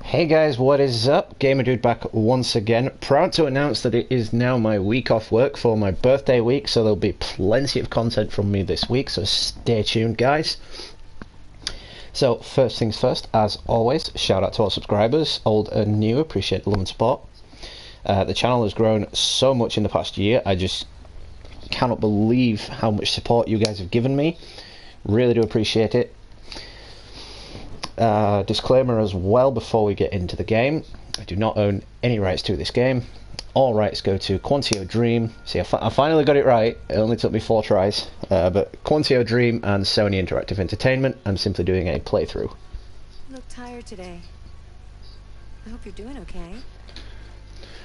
Hey guys, what is up? Gamer Dude back once again. Proud to announce that it is now my week off work for my birthday week, so there'll be plenty of content from me this week, so stay tuned guys. So first things first, as always, shout out to all subscribers, old and new, appreciate the love and support. The channel has grown so much in the past year, I just cannot believe how much support you guys have given me. Really do appreciate it. Disclaimer as well before we get into the game, I do not own any rights to this game. All rights go to Quantio Dream. See, I finally got it right. It only took me 4 tries. But Quantio Dream and Sony Interactive Entertainment. I'm simply doing a playthrough. You look tired today. I hope you're doing okay.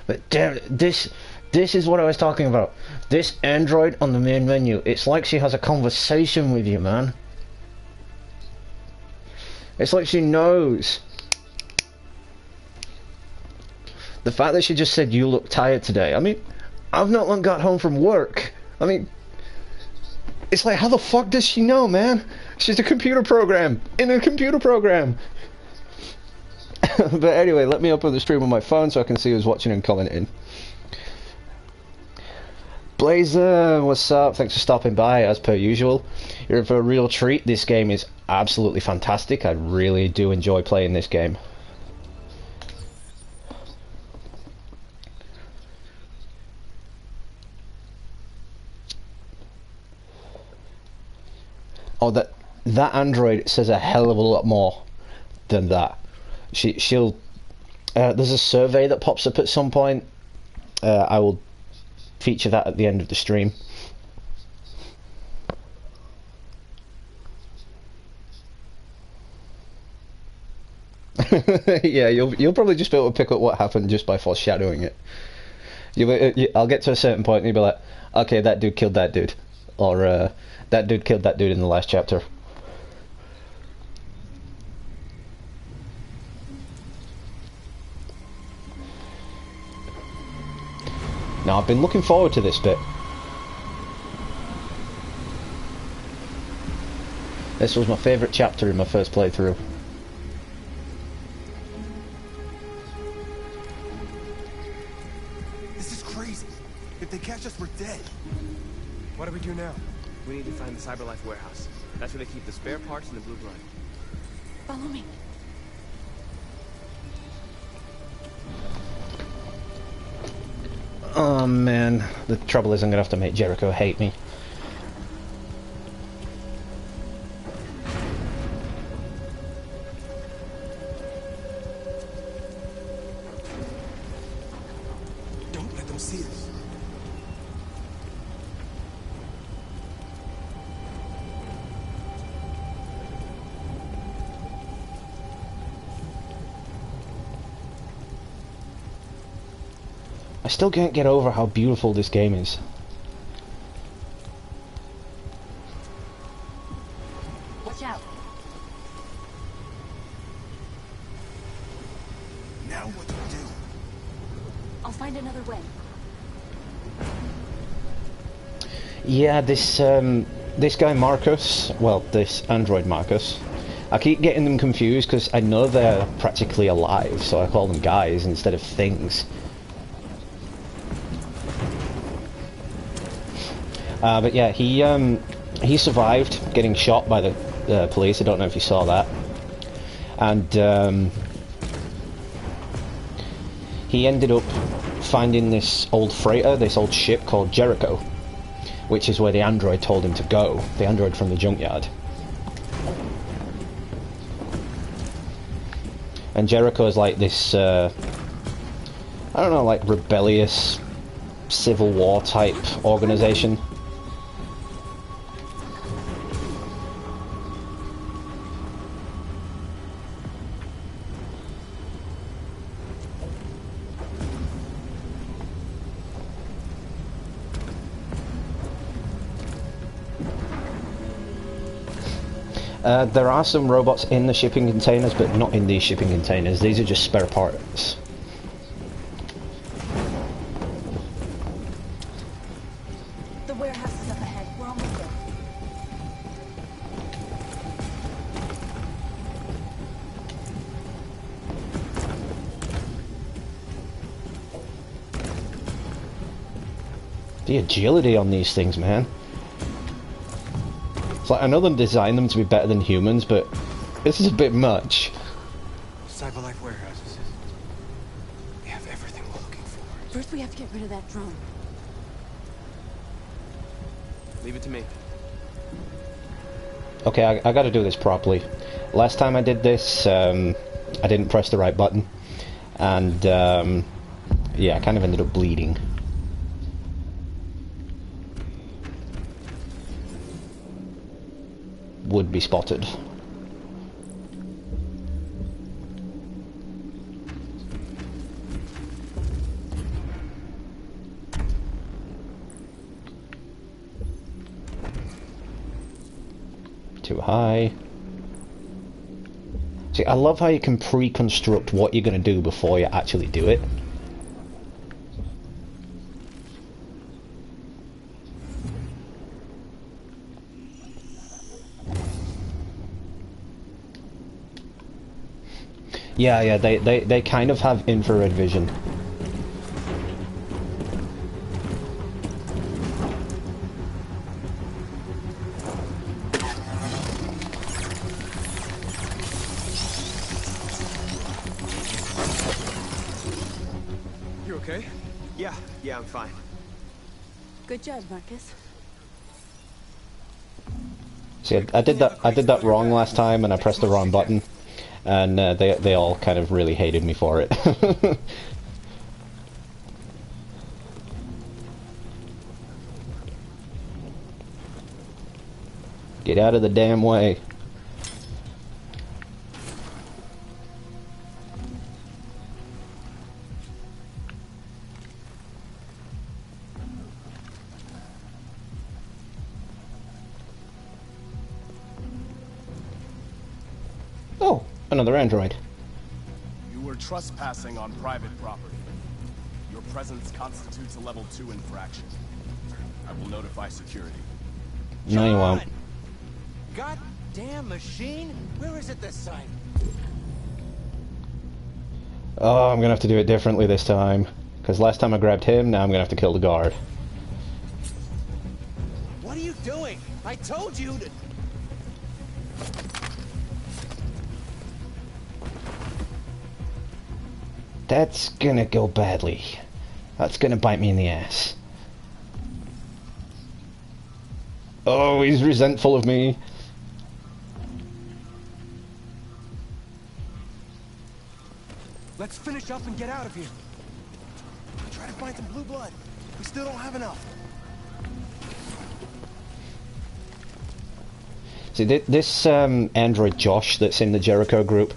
But damn it, this is what I was talking about. This android on the main menu, it's like she has a conversation with you, man. It's like she knows. The fact that she just said, you look tired today. I mean, I've not long got home from work. I mean, it's like, how the fuck does she know, man? She's a computer program. In a computer program. But anyway, let me open the stream on my phone so I can see who's watching and commenting. Blazer, what's up? Thanks for stopping by, as per usual. You're in for a real treat. This game is absolutely fantastic. I really do enjoy playing this game. Oh, that android says a hell of a lot more than that. She'll there's a survey that pops up at some point. I will feature that at the end of the stream. Yeah, you'll probably just be able to pick up what happened just by foreshadowing it. I'll get to a certain point and you'll be like, okay, that dude killed that dude, or that dude killed that dude in the last chapter. Now, I've been looking forward to this bit. This was my favourite chapter in my first playthrough. This is crazy. If they catch us, we're dead. What do we do now? We need to find the CyberLife warehouse. That's where they keep the spare parts and the blue blood. Follow me. Oh man, the trouble is I'm gonna have to make Jericho hate me. Don't let them see us. I still can't get over how beautiful this game is. Watch out. Now what do we do? I'll find another way. Yeah, this guy Marcus, well, this android Marcus, I keep getting them confused because I know they're practically alive, so I call them guys instead of things. But yeah, he survived getting shot by the police. I don't know if you saw that. And he ended up finding this old freighter, this old ship called Jericho, which is where the android told him to go, the android from the junkyard. And Jericho is like this, I don't know, like rebellious Civil War type organization. There are some robots in the shipping containers, but not in these shipping containers. These are just spare parts. The warehouse is up ahead. We're almost there. The agility on these things, man. It's like, I know they designed them to be better than humans, but this is a bit much. Cyberlife warehouses. We have everything we're looking for. First, we have to get rid of that drone. Leave it to me. Okay, I gotta do this properly. Last time I did this, I didn't press the right button. And, yeah, I kind of ended up bleeding. Would be spotted. Too high. See, I love how you can pre-construct what you're going to do before you actually do it. Yeah, they kind of have infrared vision. You okay? Yeah, I'm fine. Good job, Marcus. See, I did that wrong last time, and I pressed the wrong button. And they all kind of really hated me for it. Get out of the damn way. Oh, another android. You were trespassing on private property. Your presence constitutes a level 2 infraction. I will notify security. No, you won't. Goddamn machine! Where is it this time? Oh, I'm gonna have to do it differently this time. Because last time I grabbed him, now I'm gonna have to kill the guard. What are you doing? I told you to... That's gonna go badly. That's gonna bite me in the ass. Oh, he's resentful of me. Let's finish up and get out of here. Try to find some blue blood. We still don't have enough. See, this android Josh that's in the Jericho group,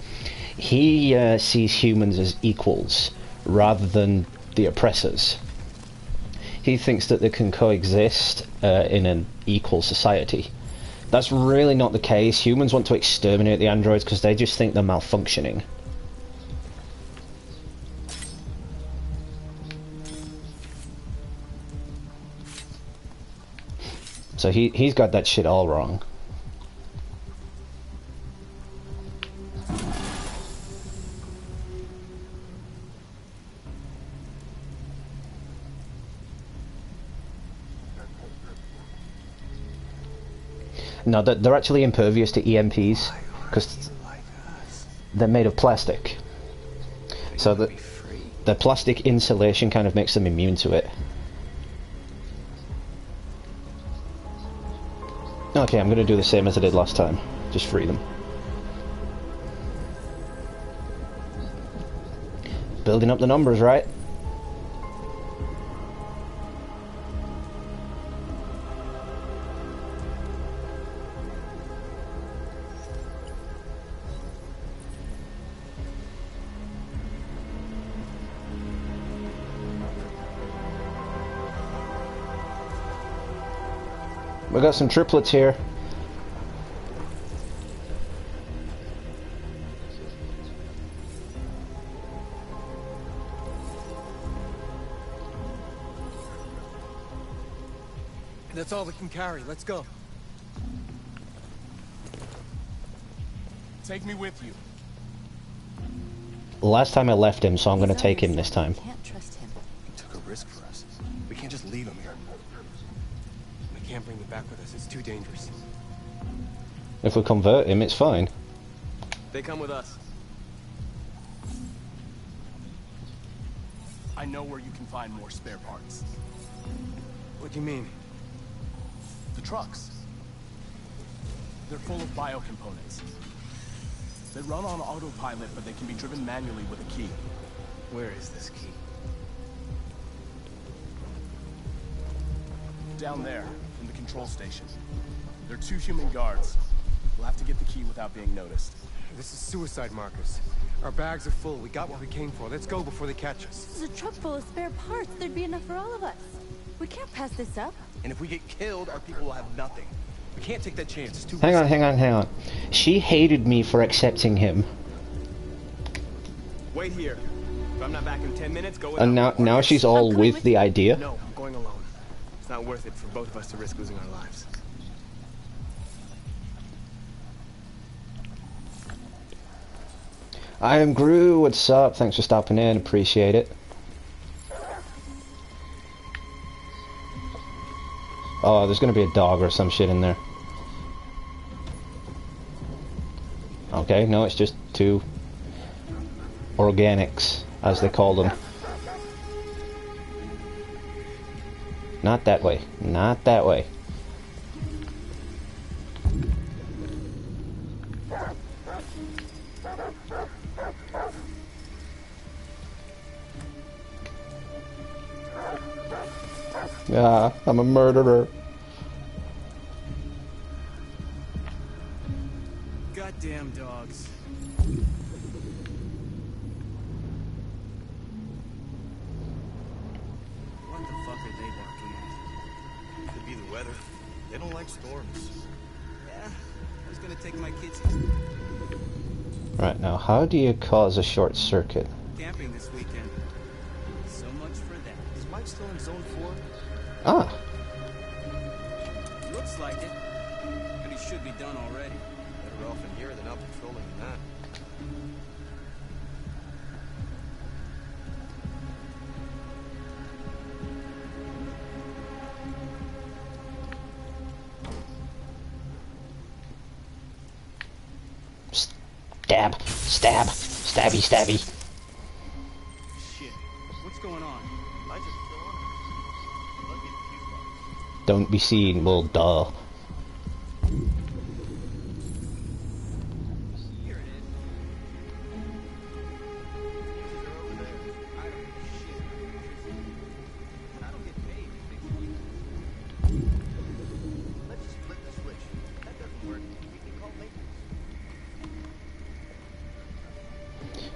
he sees humans as equals rather than the oppressors. He thinks that they can coexist in an equal society. That's really not the case. Humans want to exterminate the androids because they just think they're malfunctioning. So he's got that shit all wrong. No, they're actually impervious to EMPs because they're made of plastic. So the plastic insulation kind of makes them immune to it. Okay, I'm going to do the same as I did last time. Just free them. Building up the numbers, right? We got some triplets here. That's all we can carry. Let's go. Take me with you. Last time I left him, so I'm going to take him this time. Can't trust him. He took a risk for us. We can't just leave him here. back with us. It's too dangerous. If we convert him, it's fine. They come with us. I know where you can find more spare parts. What do you mean? The trucks. They're full of biocomponents. They run on autopilot, but they can be driven manually with a key. Where is this key? Down there, in the control station. There are 2 human guards. We'll have to get the key without being noticed. This is suicide, Marcus. Our bags are full. We got what we came for. Let's go before they catch us. This is a truck full of spare parts. There'd be enough for all of us. We can't pass this up. And if we get killed, our people will have nothing. We can't take that chance. It's too Hang risky. hang on. She hated me for accepting him. Wait here. If I'm not back in 10 minutes, go And now she's all with the idea. No, I'm going alone. It's not worth it for both of us to risk losing our lives. I am Gru, what's up? Thanks for stopping in, appreciate it. Oh, there's gonna be a dog or some shit in there. Okay, no, it's just 2 organics, as they call them. Not that way, not that way. Yeah, I'm a murderer. Goddamn dogs. What the fuck are they barking at? Could be the weather. They don't like storms. Yeah, I was gonna take my kids easy. Right, now how do you cause a short circuit? Camping this weekend. So much for that. Is Mike still in zone 4? Ah, Looks like it. But he should be done already. Better off in here than out patrolling in that. stab, stab, stabby, stabby. Shit. What's going on? Lights are still on. Lucky the fuse box. Don't be seen, well, duh. Here it is. Fuses are over there. I don't know shit. And I don't get paid to fix anything. Let's just flip the switch. If that doesn't work, we can call maintenance.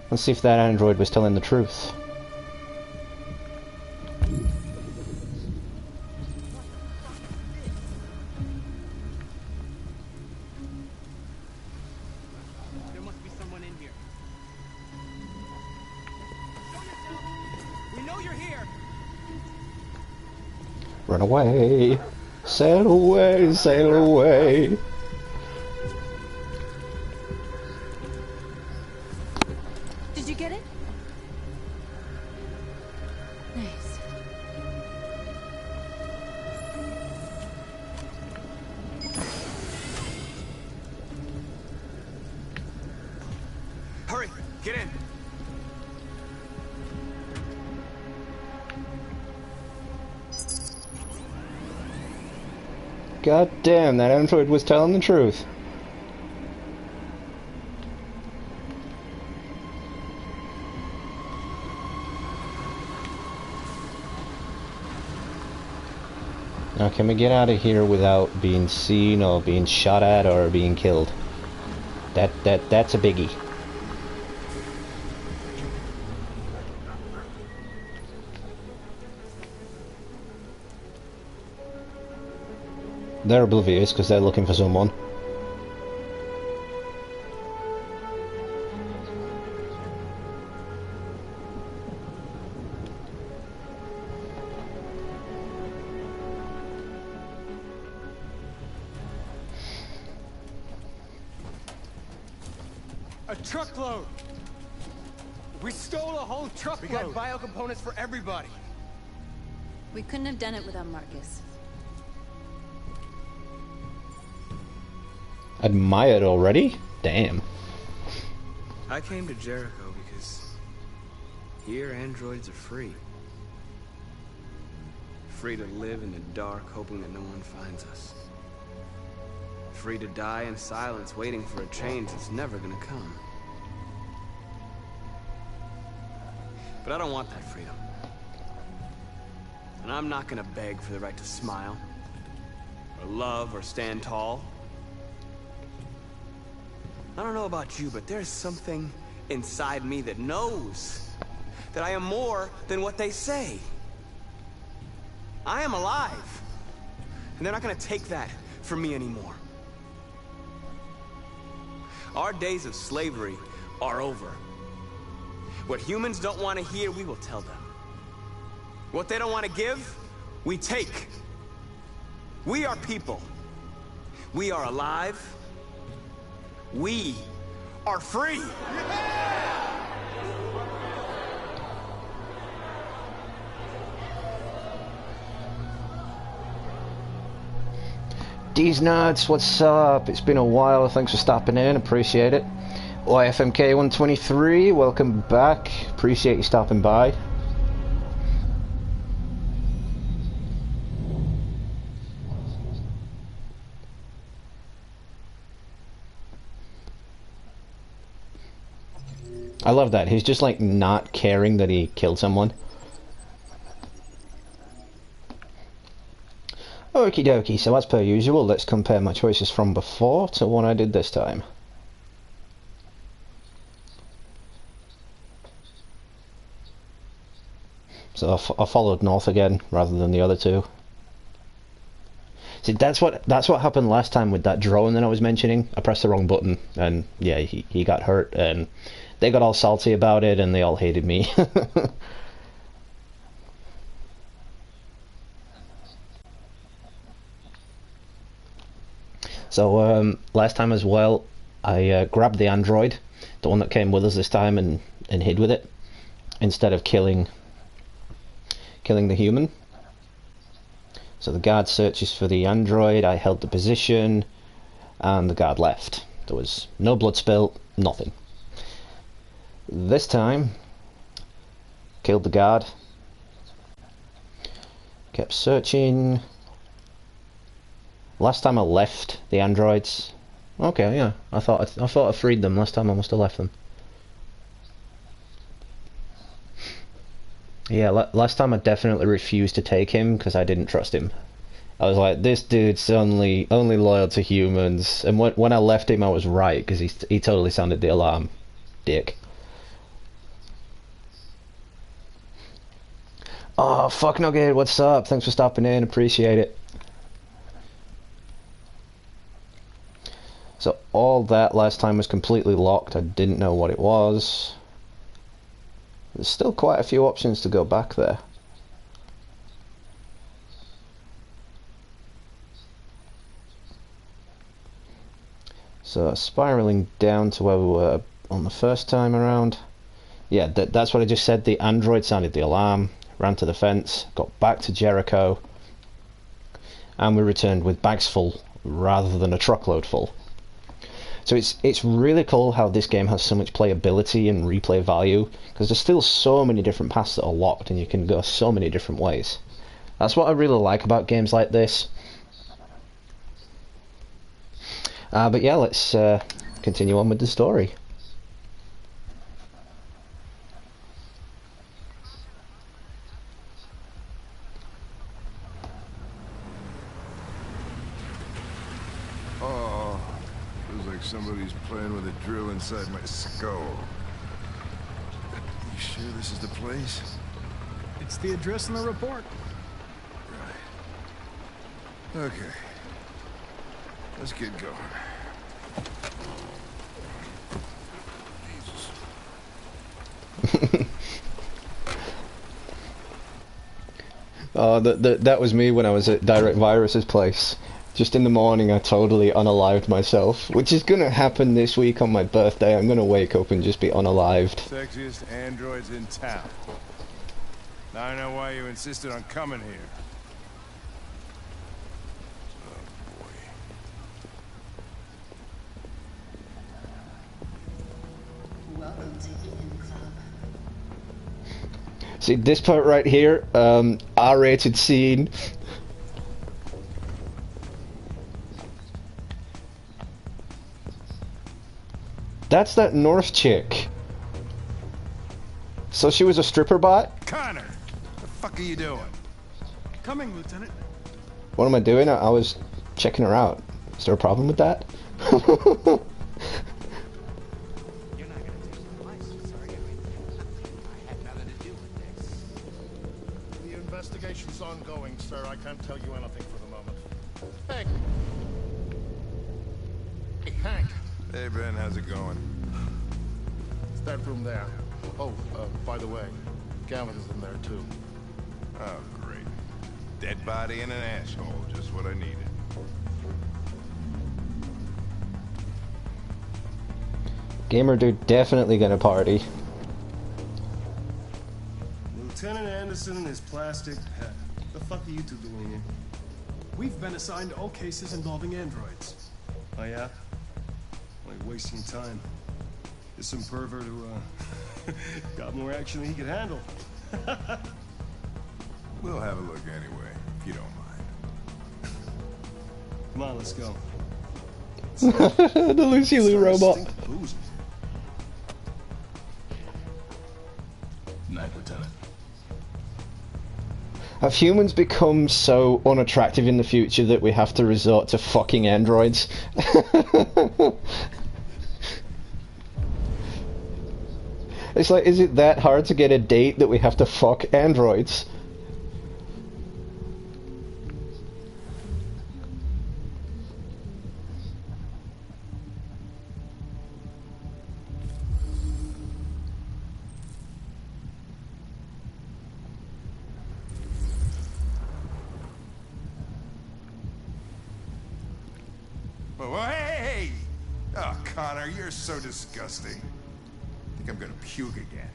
Let's see if that android was telling the truth. There must be someone in here. Show yourself! We know you're here! Run away, sail away, sail away. Did you get it? Nice. Hurry, get in. God damn, that android was telling the truth. Now can we get out of here without being seen or being shot at or being killed? That's a biggie. They're oblivious because they're looking for someone. A truckload! We stole a whole We truckload! got biocomponents for everybody. We couldn't have done it without Marcus. Admired already? Damn. I came to Jericho because here androids are free. Free to live in the dark, hoping that no one finds us. Free to die in silence, waiting for a change that's never gonna come. But I don't want that freedom. And I'm not gonna beg for the right to smile, or love, or stand tall. I don't know about you, but there's something inside me that knows that I am more than what they say. I am alive, and they're not gonna take that from me anymore. Our days of slavery are over. What humans don't want to hear, we will tell them. What they don't want to give, we take. We are people. We are alive. We are free. D's Nuts, what's up? It's been a while, thanks for stopping in, appreciate it. YFMK123, welcome back, appreciate you stopping by. I love that, he's just like not caring that he killed someone. Okie dokie, so as per usual, let's compare my choices from before to what I did this time. So I followed north again, rather than the other two. See, that's what happened last time with that drone that I was mentioning. I pressed the wrong button, and yeah, he got hurt, and they got all salty about it, and they all hated me. So last time as well, I grabbed the android, the one that came with us this time, and hid with it, instead of killing the human. So the guard searches for the android, I held the position, and the guard left. There was no blood spill, nothing. This time, killed the guard, kept searching. Last time I left the androids. Okay, yeah, I thought I freed them. Last time I must have left them. Yeah, last time I definitely refused to take him because I didn't trust him. I was like, this dude's only loyal to humans. And when I left him, I was right because he totally sounded the alarm, dick. Oh fuck, Nugget, what's up? Thanks for stopping in. Appreciate it. So all that last time was completely locked. I didn't know what it was. There's still quite a few options to go back there. So spiraling down to where we were on the first time around. Yeah, that's what I just said. The android sounded the alarm, ran to the fence, got back to Jericho, and we returned with bags full rather than a truckload full. So it's really cool how this game has so much playability and replay value, because there's still so many different paths that are locked and you can go so many different ways. That's what I really like about games like this. But yeah, let's continue on with the story. Somebody's playing with a drill inside my skull. You sure this is the place? It's the address in the report. Right. Okay. Let's get going. Jesus. Oh, that was me when I was at Direct Virus's place. Just in the morning I totally unalived myself, which is gonna happen this week on my birthday. I'm gonna wake up and just be unalived. Sexiest androids in town. Now I know why you insisted on coming here. Oh See, this part right here, R-rated scene. That's that North chick. So she was a stripper bot? Connor! The fuck are you doing? Coming, Lieutenant. What am I doing? I was checking her out. Is there a problem with that? You're not gonna take my license, are you? I had nothing to do with this. The investigation's ongoing, sir. I can't tell you anything for the moment. Hank! Hey, Hank! Hey, Ben, how's it going? It's that room there. Oh, by the way, Gavin is in there, too. Oh, great. Dead body and an asshole, just what I needed. Gamer dude definitely gonna party. Lieutenant Anderson and his plastic pet. The fuck are you two doing here? We've been assigned all cases involving androids. Oh yeah? Like wasting time. There's some pervert who, got more action than he could handle. We'll have a look anyway, if you don't mind. Come on, let's go. The Lucy Lou robot. Night, Lieutenant. Have humans become so unattractive in the future that we have to resort to fucking androids? It's like, is it that hard to get a date that we have to fuck androids? Whoa, hey! Oh, Connor, you're so disgusting. I think I'm gonna puke again.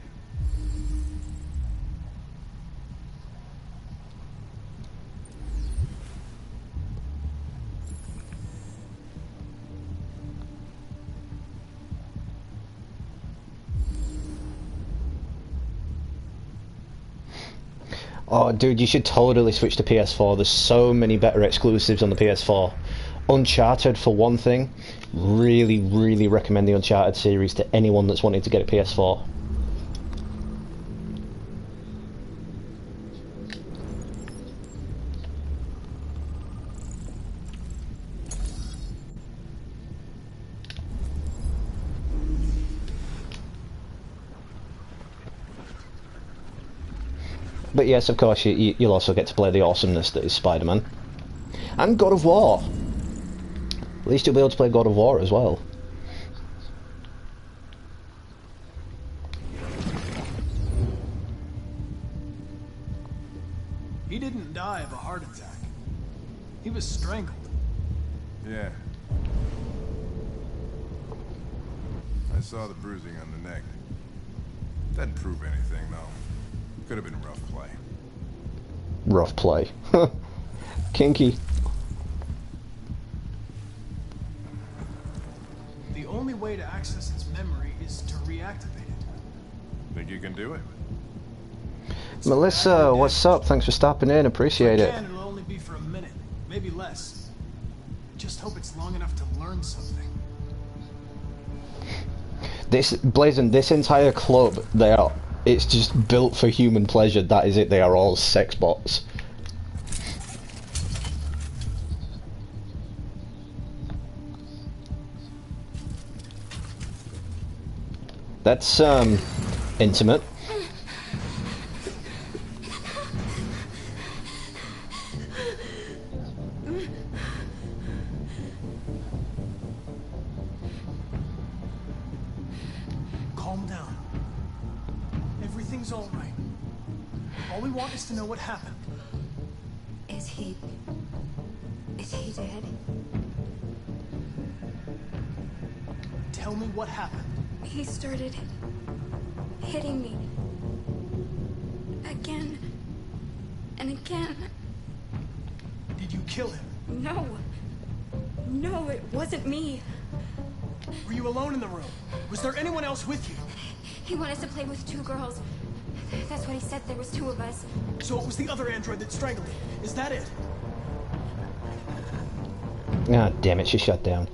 Oh, dude, you should totally switch to PS4. There's so many better exclusives on the PS4. Uncharted, for one thing. Really, really recommend the Uncharted series to anyone that's wanting to get a PS4. But yes, of course, you'll also get to play the awesomeness that is Spider-Man. And God of War. At least you'll be able to play God of War as well. He didn't die of a heart attack. He was strangled. Yeah. I saw the bruising on the neck. Doesn't prove anything, though. Could have been rough play. Rough play. Kinky. The only way to access its memory is to reactivate it. Think you can do it? Melissa, what's up? Thanks for stopping in. Appreciate it. It'll only be for a minute, maybe less. Just hope it's long enough to learn something. This Blazing, this entire club, it's just built for human pleasure. That is it. They are all sex bots. That's intimate. Calm down. Everything's all right. All we want is to know what happened. Is he dead? Tell me what happened. He started hitting me. Again. And again. Did you kill him? No. No, it wasn't me. Were you alone in the room? Was there anyone else with you? He wanted us to play with two girls. That's what he said. There was two of us. So it was the other android that strangled him. Is that it? Ah, damn it, she shut down.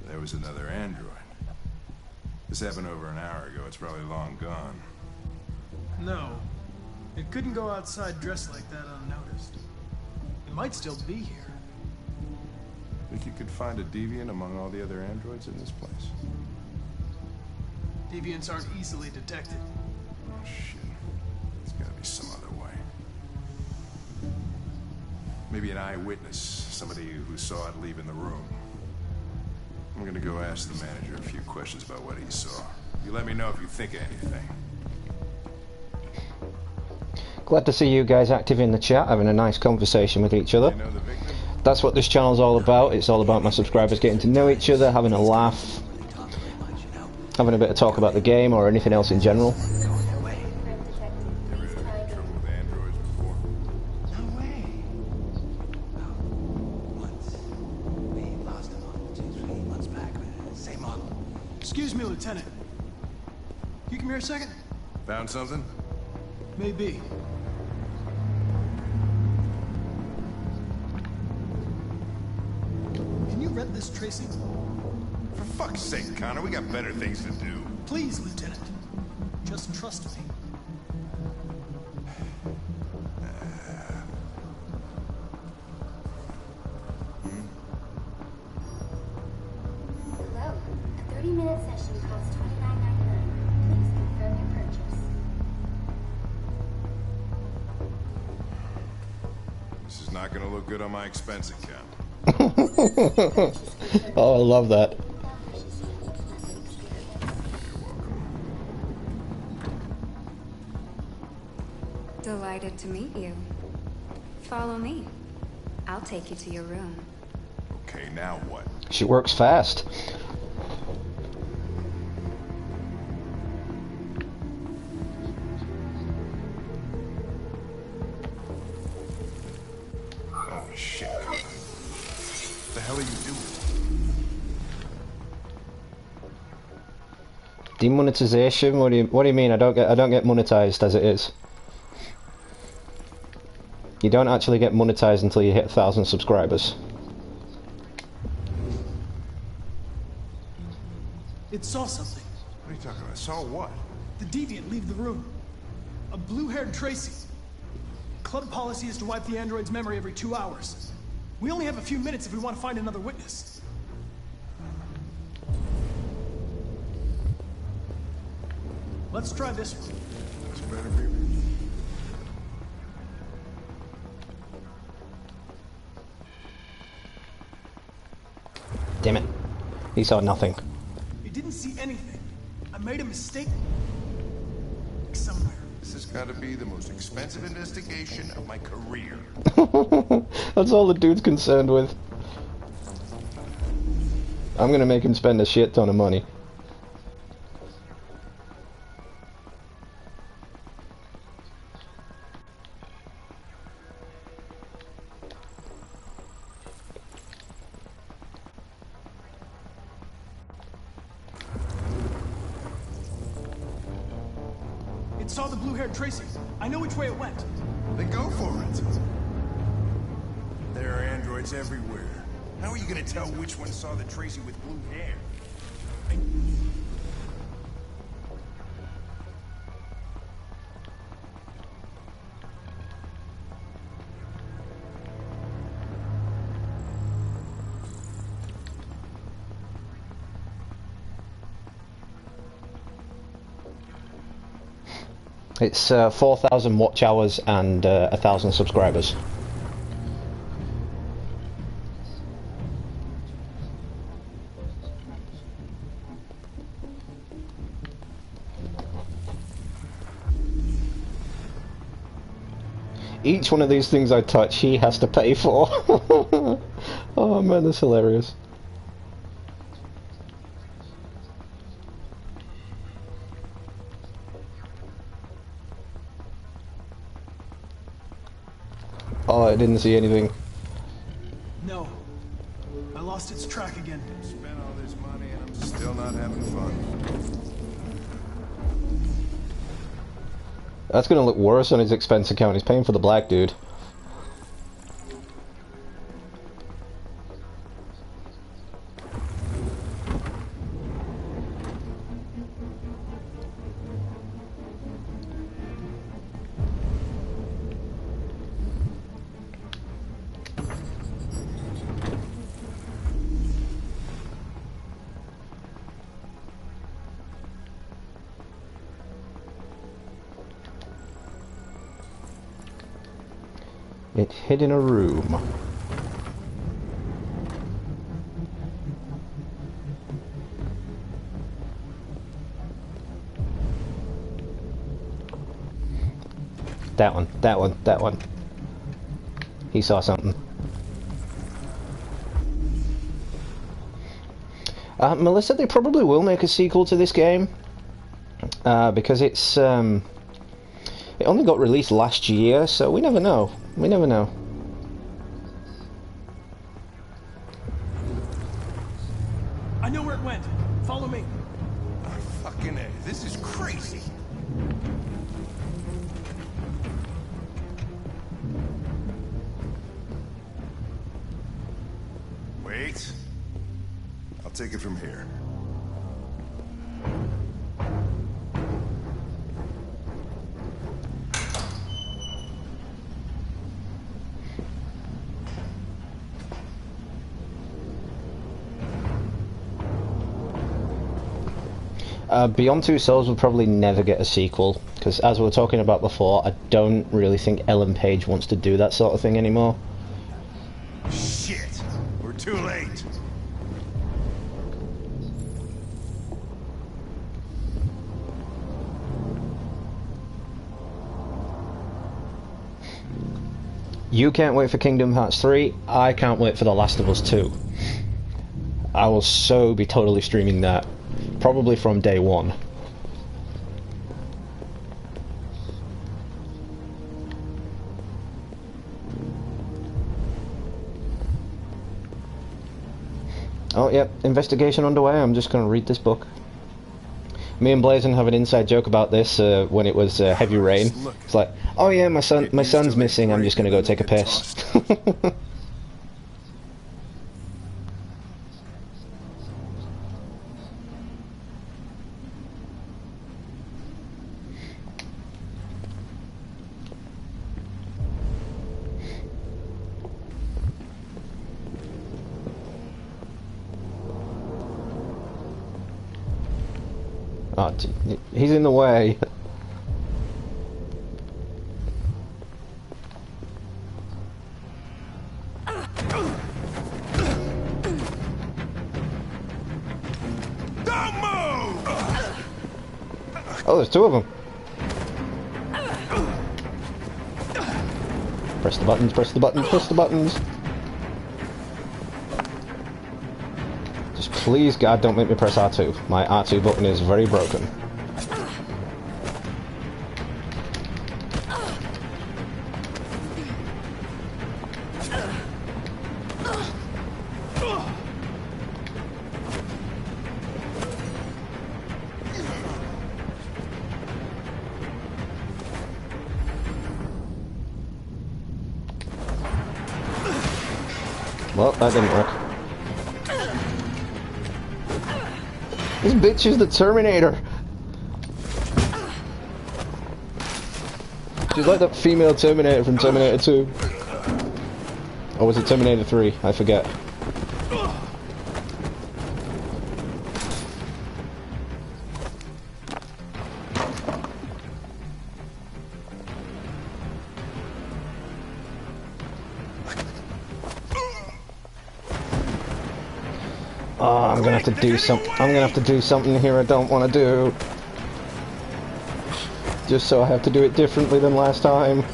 There was another android. This happened over an hour ago. It's probably long gone. No. It couldn't go outside dressed like that unnoticed. It might still be here. Think you could find a deviant among all the other androids in this place? Deviants aren't easily detected. Oh, shit. There's gotta be some other way. Maybe an eyewitness, somebody who saw it leaving the room. I'm gonna go ask the manager a few questions about what he saw. You let me know if you think of anything. Glad to see you guys active in the chat, having a nice conversation with each other. That's what this channel's all about. It's all about my subscribers getting to know each other, having a laugh, having a bit of talk about the game or anything else in general. Excuse me, Lieutenant. You come here a second? Found something? Maybe. Can you rent this, Tracy? For fuck's sake, Connor, we got better things to do. Please, Lieutenant. Just trust me. Hello. A 30-minute session costs $29.99. Please confirm your purchase. This is not gonna look good on my expense account. Oh, I love that. Delighted to meet you. Follow me. I'll take you to your room. Okay, now what? She works fast. Oh shit, Connor. What the hell are you doing? Demonetization? What do you mean? I don't get monetized as it is. You don't actually get monetized until you hit 1,000 subscribers. It saw something. What are you talking about? Saw what? The deviant leave the room. A blue-haired Tracy. Club policy is to wipe the android's memory every 2 hours. We only have a few minutes if we want to find another witness. Let's try this one. This better be. Damn it. He saw nothing. He didn't see anything. I made a mistake. Somewhere. This has got to be the most expensive investigation of my career. That's all the dude's concerned with. I'm gonna make him spend a shit ton of money. It saw the blue-haired Tracy. I know which way it went. Then go for it. There are androids everywhere. How are you gonna tell which one saw the Tracy with blue hair? It's 4,000 watch hours and 1,000 subscribers. Each one of these things I touch, he has to pay for. Oh man, that's hilarious. Oh, I didn't see anything. No. I lost its track again. Spent all this money and I'm still not having fun. That's gonna look worse on his expense account. He's paying for the black dude. It hid in a room. That one, that one, that one. He saw something. Melissa, they probably will make a sequel to this game. Because it's, it only got released last year, so we never know. We never know. I know where it went. Follow me. Oh, fucking A. This is crazy. Wait. I'll take it from here. Beyond Two Souls will probably never get a sequel, because as we were talking about before, I don't really think Ellen Page wants to do that sort of thing anymore. Shit! We're too late! You can't wait for Kingdom Hearts 3, I can't wait for The Last of Us 2. I will so be totally streaming that. Probably from day one. Oh, yep, investigation underway. I'm just going to read this book. Me and Blazin have an inside joke about this when it was heavy rain. It's like, oh yeah, my son's missing. I'm just going to go take a piss. Oh, he's in the way. Don't move! Oh, there's two of them. Press the buttons, press the buttons, press the buttons. Just please, God, don't make me press R2. My R2 button is very broken. Well, that didn't work. This bitch is the Terminator. She's like that female Terminator from Terminator 2. Or was it Terminator 3? I forget. Oh, I'm gonna have to do something. I'm gonna have to do something here I don't want to do. Just so I have to do it differently than last time.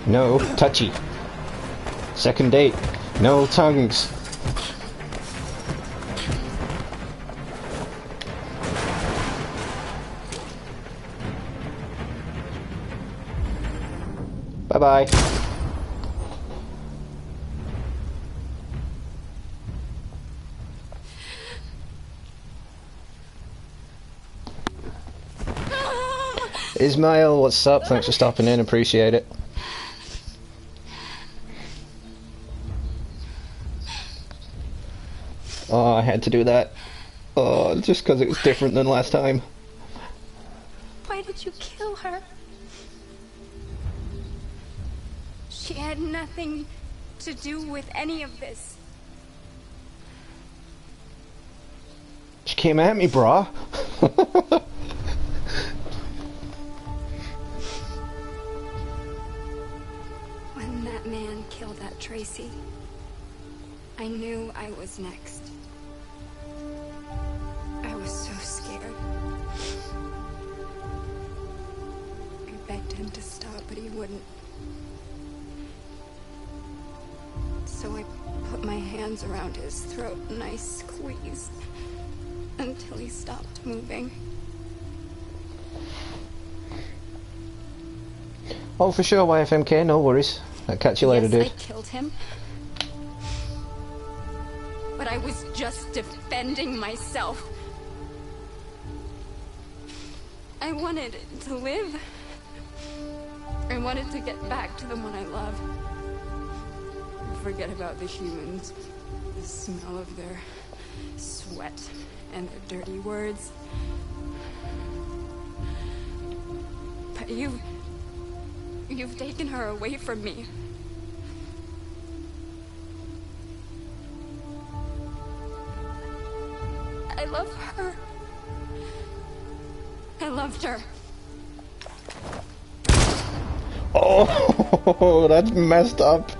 No touchy. Second date. No tongues. Bye-bye. Ismail, what's up? Thanks for stopping in, appreciate it. Oh, I had to do that. Oh, just because it was different than last time. Why did you kill her? She had nothing to do with any of this. She came at me, brah. When that man killed that Tracy, I knew I was next. I was so scared. I begged him to stop, but he wouldn't. So I put my hands around his throat and I squeezed until he stopped moving. Oh, for sure, YFMK, no worries. I'll catch you later, Yes, dude. I killed him. But I was just defending myself. I wanted to live. I wanted to get back to the one I love. Forget about the humans. The smell of their sweat and their dirty words. But you've taken her away from me. I love her. I loved her. Oh, that's messed up.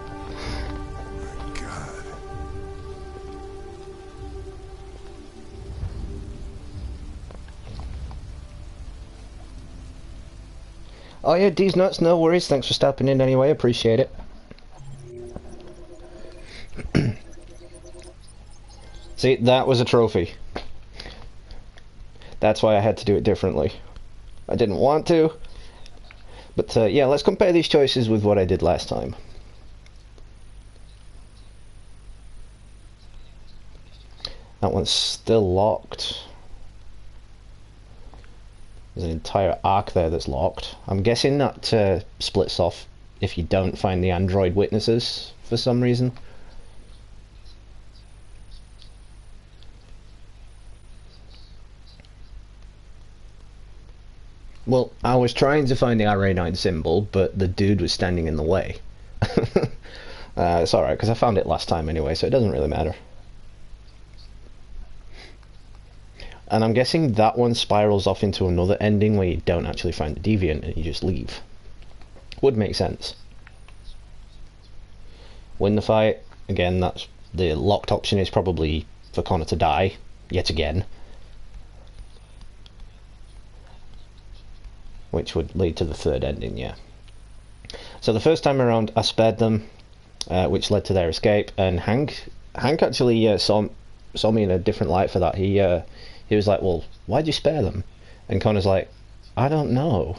Oh yeah, D's nuts, no worries. Thanks for stopping in anyway. Appreciate it. See, that was a trophy. That's why I had to do it differently. I didn't want to, but yeah, let's compare these choices with what I did last time. That one's still locked. There's an entire arc there that's locked. I'm guessing that splits off if you don't find the android witnesses for some reason. Well, I was trying to find the RA9 symbol, but the dude was standing in the way. It's alright, because I found it last time anyway, so it doesn't really matter. And I'm guessing that one spirals off into another ending where you don't actually find the deviant and you just leave. Would make sense. Win the fight. Again, that's the locked option is probably for Connor to die, yet again. Which would lead to the third ending, yeah. So the first time around I spared them, which led to their escape, and Hank actually saw me in a different light for that. He was like, well, why'd you spare them? And Connor's like, I don't know.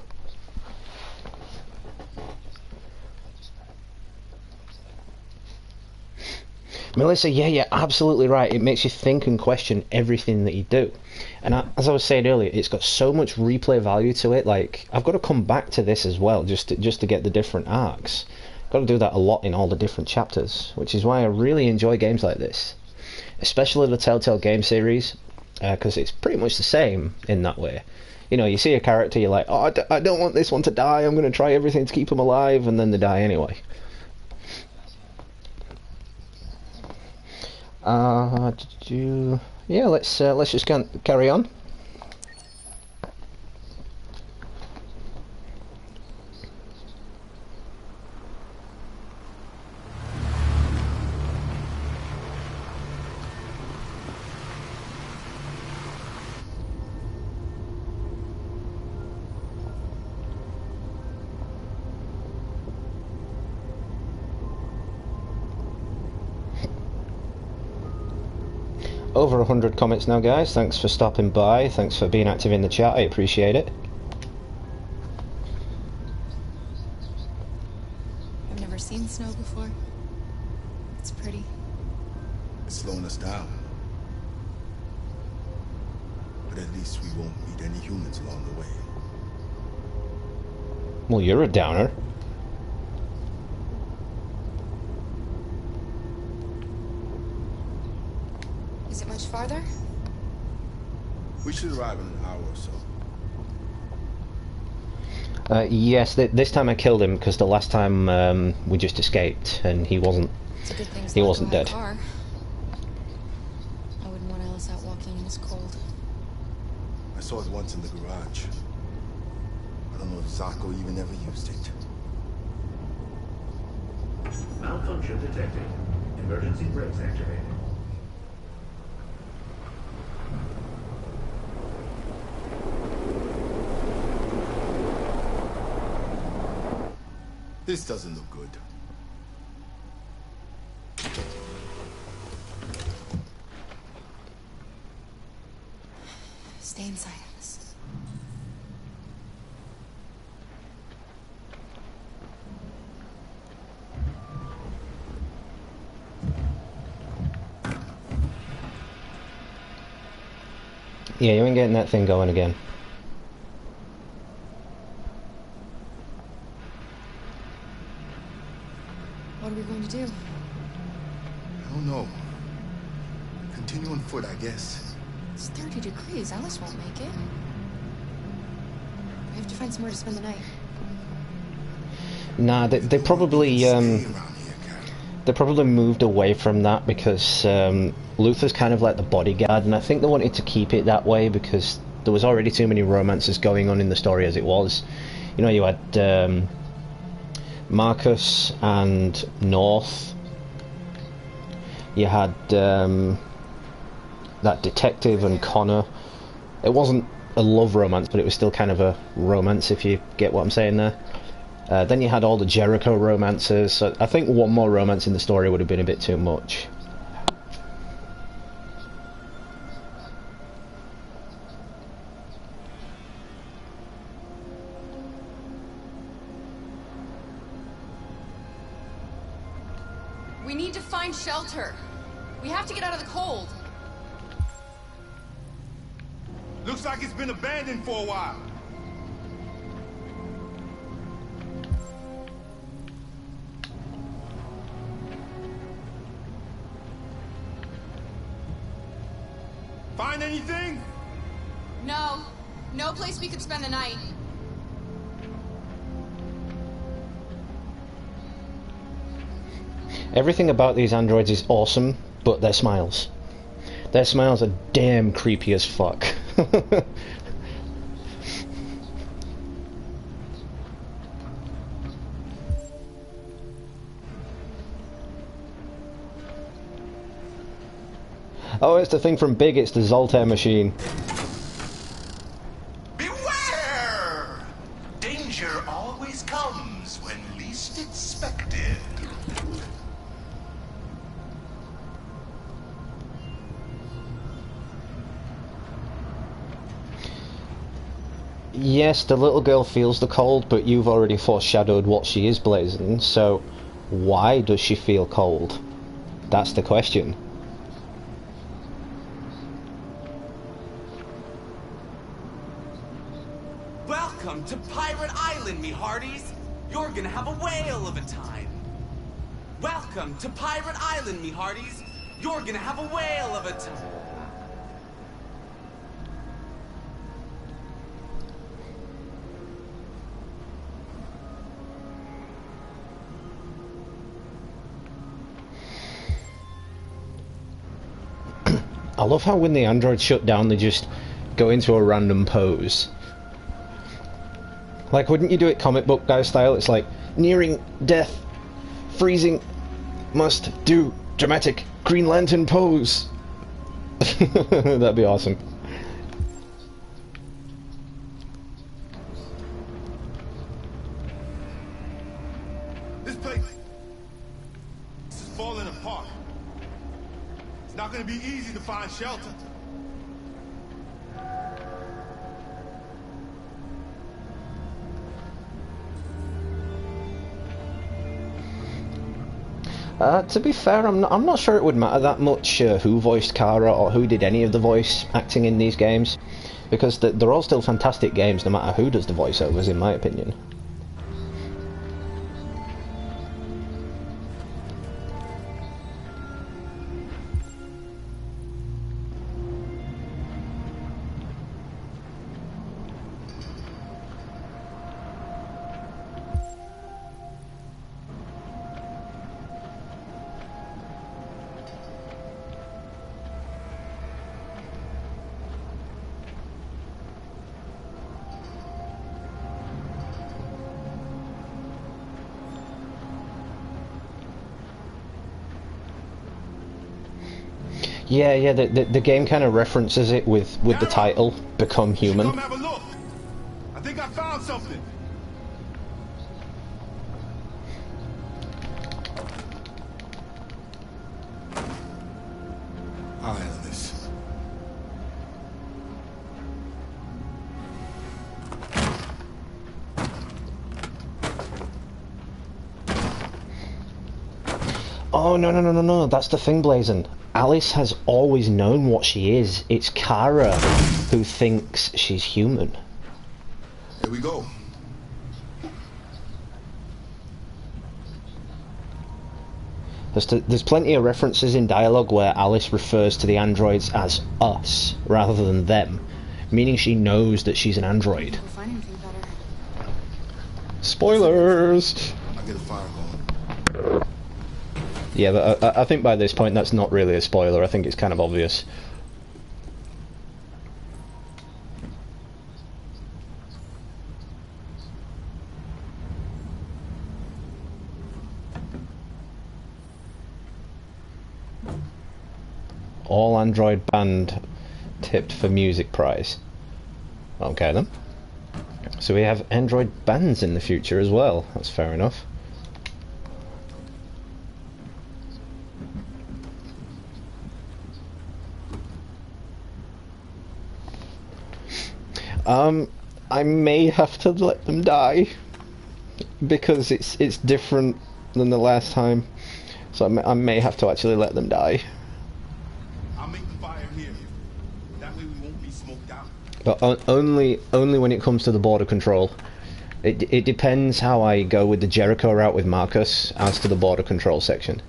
Melissa, yeah, you're absolutely right. It makes you think and question everything that you do. And as I was saying earlier, it's got so much replay value to it. Like, I've got to come back to this as well, just to get the different arcs. Got to do that a lot in all the different chapters, which is why I really enjoy games like this. Especially the Telltale game series, because it's pretty much the same in that way. You know, you see a character, you're like, oh, I don't want this one to die, I'm going to try everything to keep them alive, and then they die anyway. Yeah, let's just carry on. Over 100 comments now, guys. Thanks for stopping by. Thanks for being active in the chat. I appreciate it. seen snow before? It's pretty. It's slowing us down. But at least we won't meet any humans along the way. Well, you're a downer. Is it much farther? We should arrive in an hour or so. Yes, this time I killed him because the last time we just escaped and he wasn't. It's a good thing He wasn't dead. Car. I wouldn't want Alice out walking in this cold. I saw it once in the garage. I don't know if Zako even ever used it. Malfunction detected. Emergency brakes activated. This doesn't look good. Stay inside, Alice. Yeah, you ain't getting that thing going again. What are we going to do? I don't know. Continue on foot, I guess. It's 30 degrees. Alice won't make it. We have to find somewhere to spend the night. Nah, they probably they probably moved away from that because Luther's kind of like the bodyguard, and I think they wanted to keep it that way because there was already too many romances going on in the story as it was. You know, you had Marcus and North. You had that detective and Connor. It wasn't a love romance, but it was still kind of a romance, if you get what I'm saying there. Then you had all the Jericho romances, so I think one more romance in the story would have been a bit too much. We need to find shelter. We have to get out of the cold. Looks like it's been abandoned for a while. Find anything? No. No place we could spend the night. Everything about these androids is awesome, but their smiles. Their smiles are damn creepy as fuck. Oh, it's the thing from Big, it's the Zoltar machine. Beware! Danger always comes when least expected. Yes, the little girl feels the cold, but you've already foreshadowed what she is blazing, so why does she feel cold? That's the question. Welcome to Pirate Island, me hearties. You're gonna have a whale of a time. Welcome to Pirate Island, me hearties. You're gonna have a whale of a time. I love how when the androids shut down, they just go into a random pose. Like, wouldn't you do it comic book guy style? It's like, nearing death, freezing, must do dramatic Green Lantern pose. That'd be awesome. This place is falling apart. It's not going to be easy to find shelter. To be fair, I'm not sure it would matter that much who voiced Kara or who did any of the voice acting in these games, because they're all still fantastic games no matter who does the voiceovers, in my opinion. Yeah, the game kind of references it with the title, Become Human. Come have a look. I think I found something. I'll handle this. Oh, no, that's the thing, Blazon. Alice has always known what she is. It's Kara who thinks she's human. Here we go. There's plenty of references in dialogue where Alice refers to the androids as us rather than them, meaning she knows that she's an android. Find anything better. Spoilers! I'll get a fire going. Yeah, but I think by this point that's not really a spoiler. I think it's kind of obvious. All Android band tipped for music prize. Okay then. So we have Android bands in the future as well. That's fair enough. I may have to let them die because it's different than the last time, so I may have to actually let them die. I'll make the fire here. That way we won't be smoked out. But only when it comes to the border control. It depends how I go with the Jericho route with Marcus as to the border control section.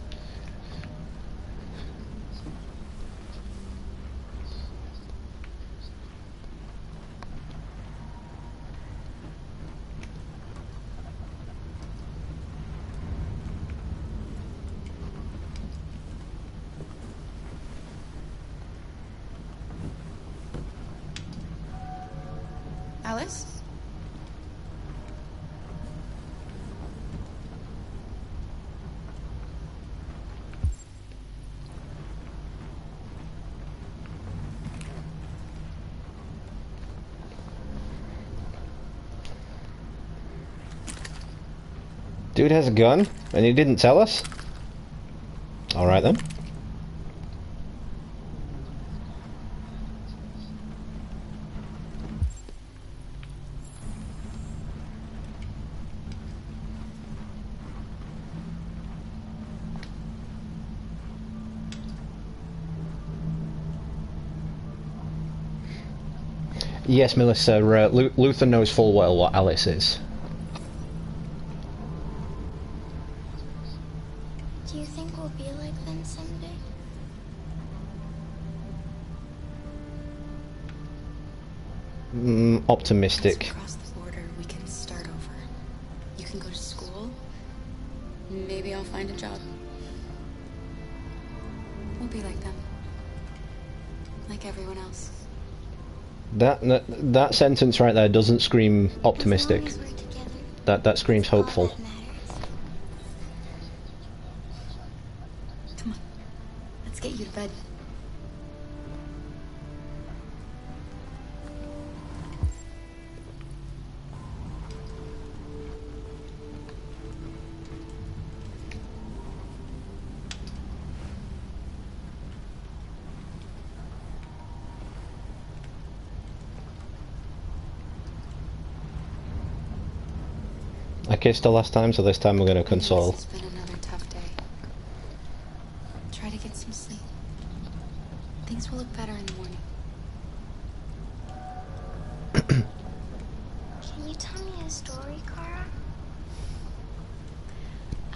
Alice? Dude has a gun, and he didn't tell us? Alright then. Yes, Melissa, Luther knows full well what Alice is. Do you think we'll be like them someday? Optimistic. Across the border, we can start over. You can go to school. Maybe I'll find a job. We'll be like them. Like everyone else. That sentence right there doesn't scream optimistic. That screams hopeful. Come on. Let's get you to bed. I kissed her last time, so this time we're gonna console. It's been another tough day.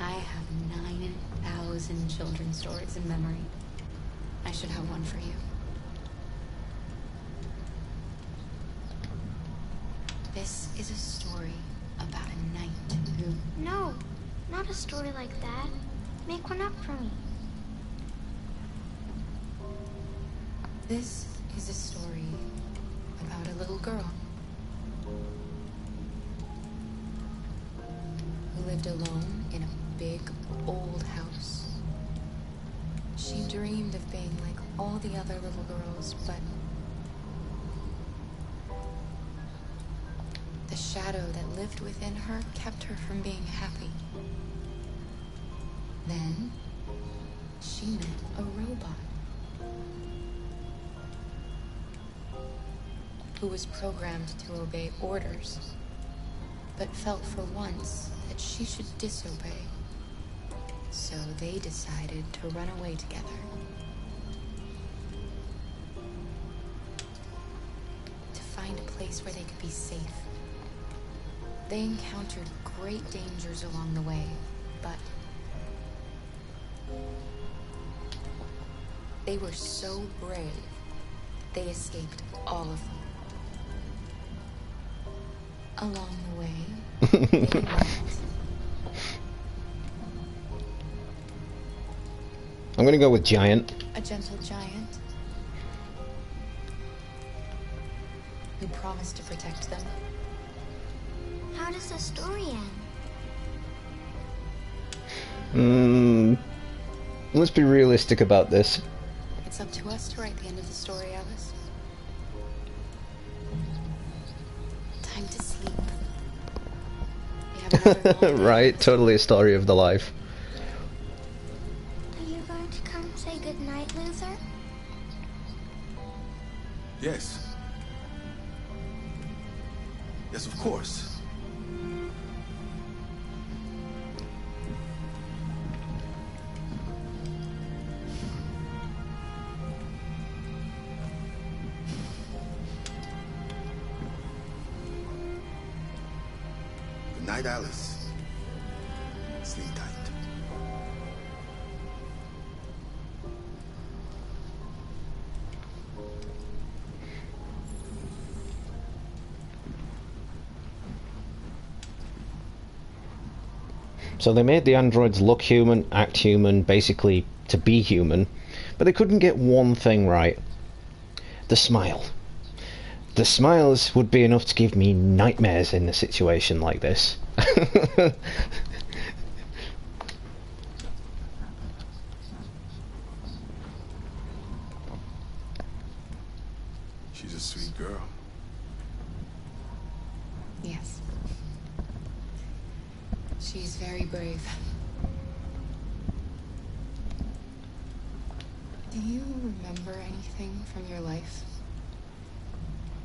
I have 9,000 children's stories in memory. I should have one for you. This is a story about a knight who... No, not a story like that. Make one up for me. This is a story about a little girl who lived alone in a big old house. She dreamed of being like all the other little girls, but the shadow that lived within her kept her from being happy. Then she met a robot who was programmed to obey orders, but felt for once that she should disobey. So they decided to run away together. To find a place where they could be safe. They encountered great dangers along the way, but they were so brave, they escaped all of them. Along the way, they met. I'm gonna go with giant. A gentle giant who promised to protect them. How does the story end? Let's be realistic about this. It's up to us to write the end of the story, Alice. Time to sleep. We have another long day. Right, totally a story of the life. Are you going to come say goodnight, Luther? Yes. Yes, of course. Good night, Alice. Sleep tight. So they made the androids look human, act human, basically to be human, but they couldn't get one thing right. The smile. The smiles would be enough to give me nightmares in a situation like this. She's a sweet girl. Yes. She's very brave. Do you remember anything from your life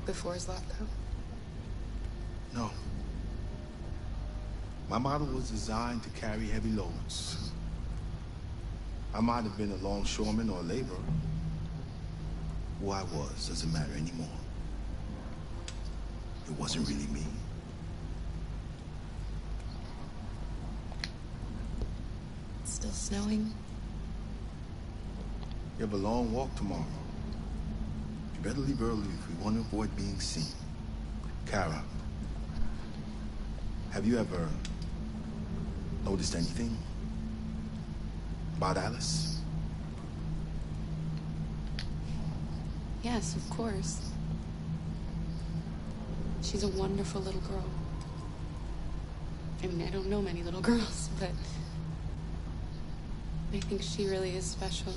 before Zlatko? No. My model was designed to carry heavy loads. I might have been a longshoreman or a laborer. Who I was doesn't matter anymore. It wasn't really me. It's still snowing. You have a long walk tomorrow. You better leave early if we want to avoid being seen. Kara, have you ever noticed anything about Alice? Yes, of course. She's a wonderful little girl. I mean, I don't know many little girls, but I think she really is special.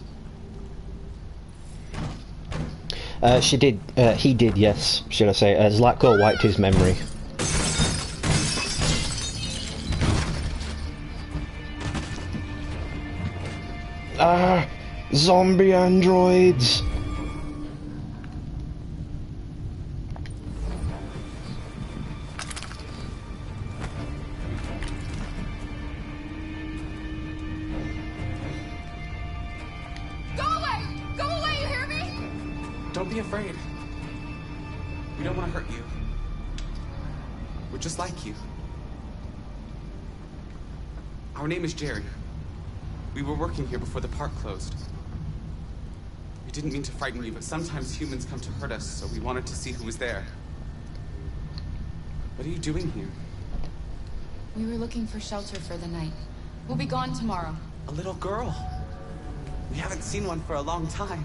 She did, he did, yes, should I say. Zlatko wiped his memory. Ah, zombie androids! Go away! Go away, you hear me? Don't be afraid. We don't want to hurt you. We're just like you. Our name is Jerry. We were working here before the park closed. We didn't mean to frighten you, but sometimes humans come to hurt us, so we wanted to see who was there. What are you doing here? We were looking for shelter for the night. We'll be gone tomorrow. A little girl. We haven't seen one for a long time.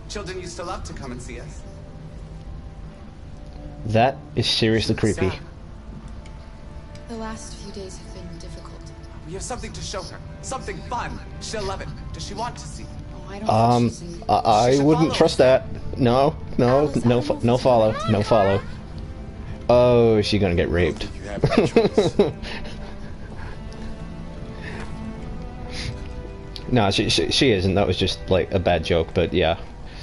Children used to love to come and see us. That is seriously creepy. Sad. The last few days have been difficult. We have something to show her. Something fun. She'll love it. Does she want to see? Oh, I don't think she's in... I wouldn't trust that. No, no follow. No follow. Oh, is she gonna get raped? No, she isn't. That was just like a bad joke, but yeah.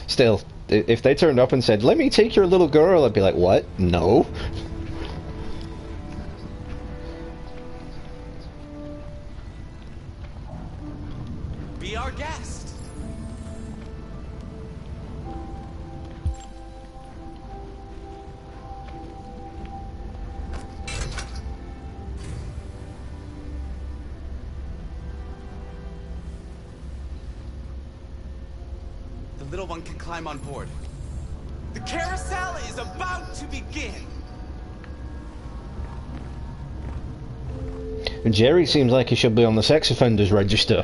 Still, if they turned up and said, "Let me take your little girl," I'd be like, "What? No." Be our guest. The little one can climb on board. The carousel is about to begin. Jerry seems like he should be on the sex offenders register.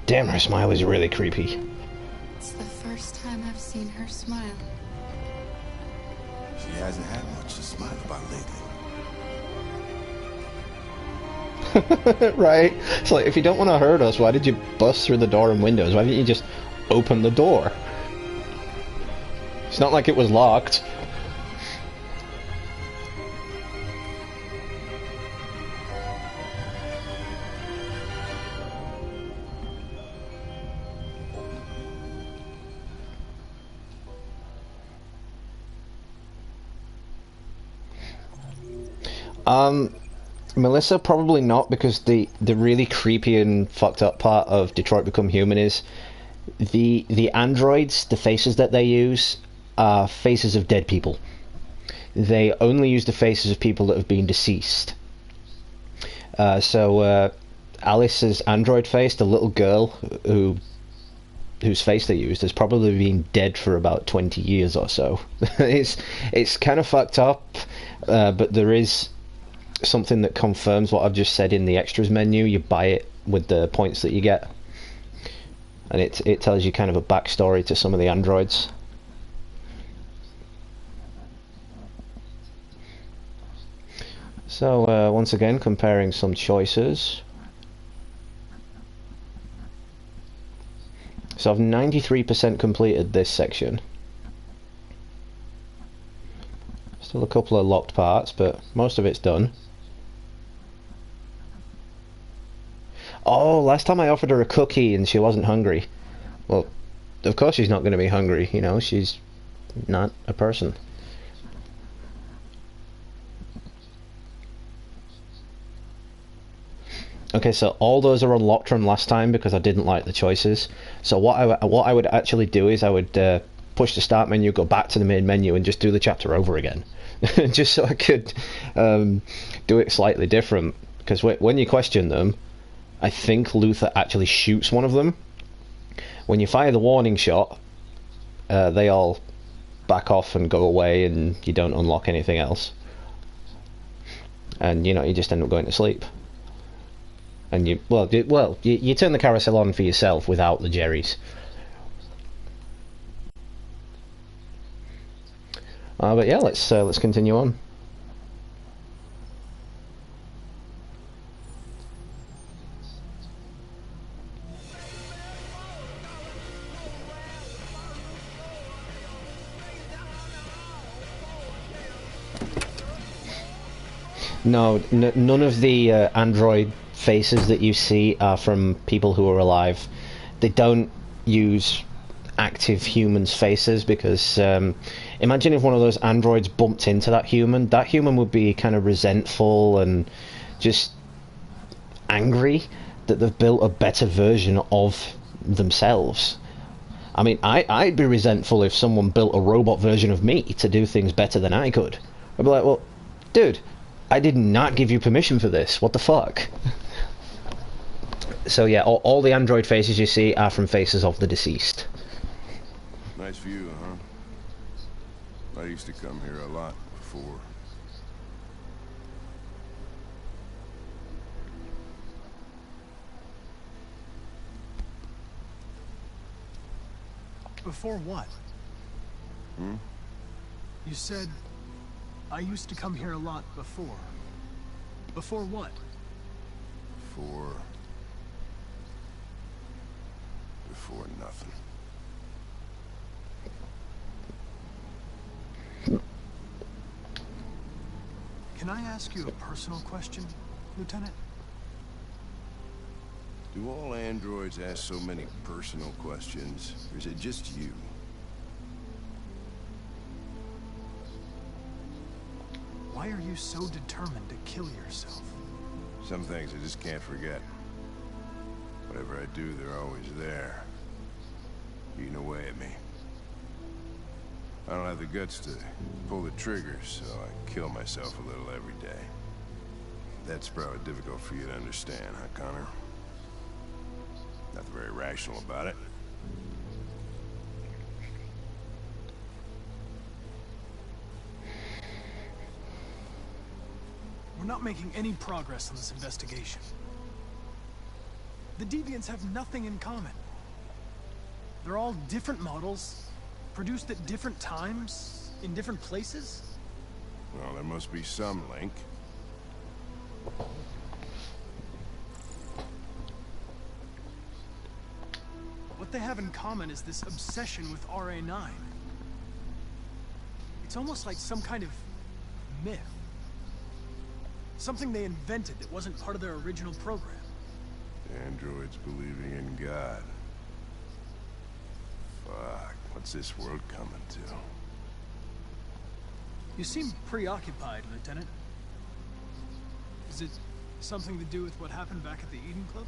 Damn, her smile is really creepy. It's the first time I've seen her smile. She hasn't had much to smile about lately. Right? It's like, if you don't want to hurt us, why did you bust through the door and windows? Why didn't you just open the door? It's not like it was locked. Melissa, probably not, because the really creepy and fucked up part of Detroit Become Human is the androids, the faces that they use are faces of dead people. They only use the faces of people that have been deceased. So Alice's android face, the little girl whose face they used, has probably been dead for about 20 years or so. It's kind of fucked up, but there is something that confirms what I've just said in the extras menu. You buy it with the points that you get, and it tells you kind of a backstory to some of the androids. So once again, comparing some choices. So I've 93% completed this section. Still a couple of locked parts, but most of it's done. Oh, last time I offered her a cookie and she wasn't hungry. Well, of course she's not going to be hungry, you know, she's not a person. Okay, so all those are unlocked from last time because I didn't like the choices. So what I would actually do is I would push the start menu, go back to the main menu, and just do the chapter over again, just so I could do it slightly different. Because when you question them, I think Luther actually shoots one of them. When you fire the warning shot, they all back off and go away, and you don't unlock anything else. And you know, you just end up going to sleep. And you turn the carousel on for yourself without the Jerrys. But yeah, let's continue on. No, none of the android faces that you see are from people who are alive. They don't use active humans' faces because imagine if one of those androids bumped into that human would be kind of resentful and just angry that they've built a better version of themselves. I mean, I'd be resentful if someone built a robot version of me to do things better than I could. I'd be like, well, dude, I did not give you permission for this. What the fuck? So yeah, all the android faces you see are from faces of the deceased. Nice view, huh? I used to come here a lot before. Before what? Hmm? You said, I used to come here a lot before. Before what? Before nothing. Can I ask you a personal question, Lieutenant? Do all androids ask so many personal questions, or is it just you? Why are you so determined to kill yourself? Some things I just can't forget. Whatever I do, they're always there, eating away at me. I don't have the guts to pull the trigger, so I kill myself a little every day. That's probably difficult for you to understand, huh, Connor? Nothing very rational about it. We're not making any progress on this investigation. The Deviants have nothing in common. They're all different models, produced at different times, in different places. Well, there must be some link. What they have in common is this obsession with RA9. It's almost like some kind of myth. Something they invented that wasn't part of their original program. Androids believing in God. Fuck, what's this world coming to? You seem preoccupied, Lieutenant. Is it something to do with what happened back at the Eden Club?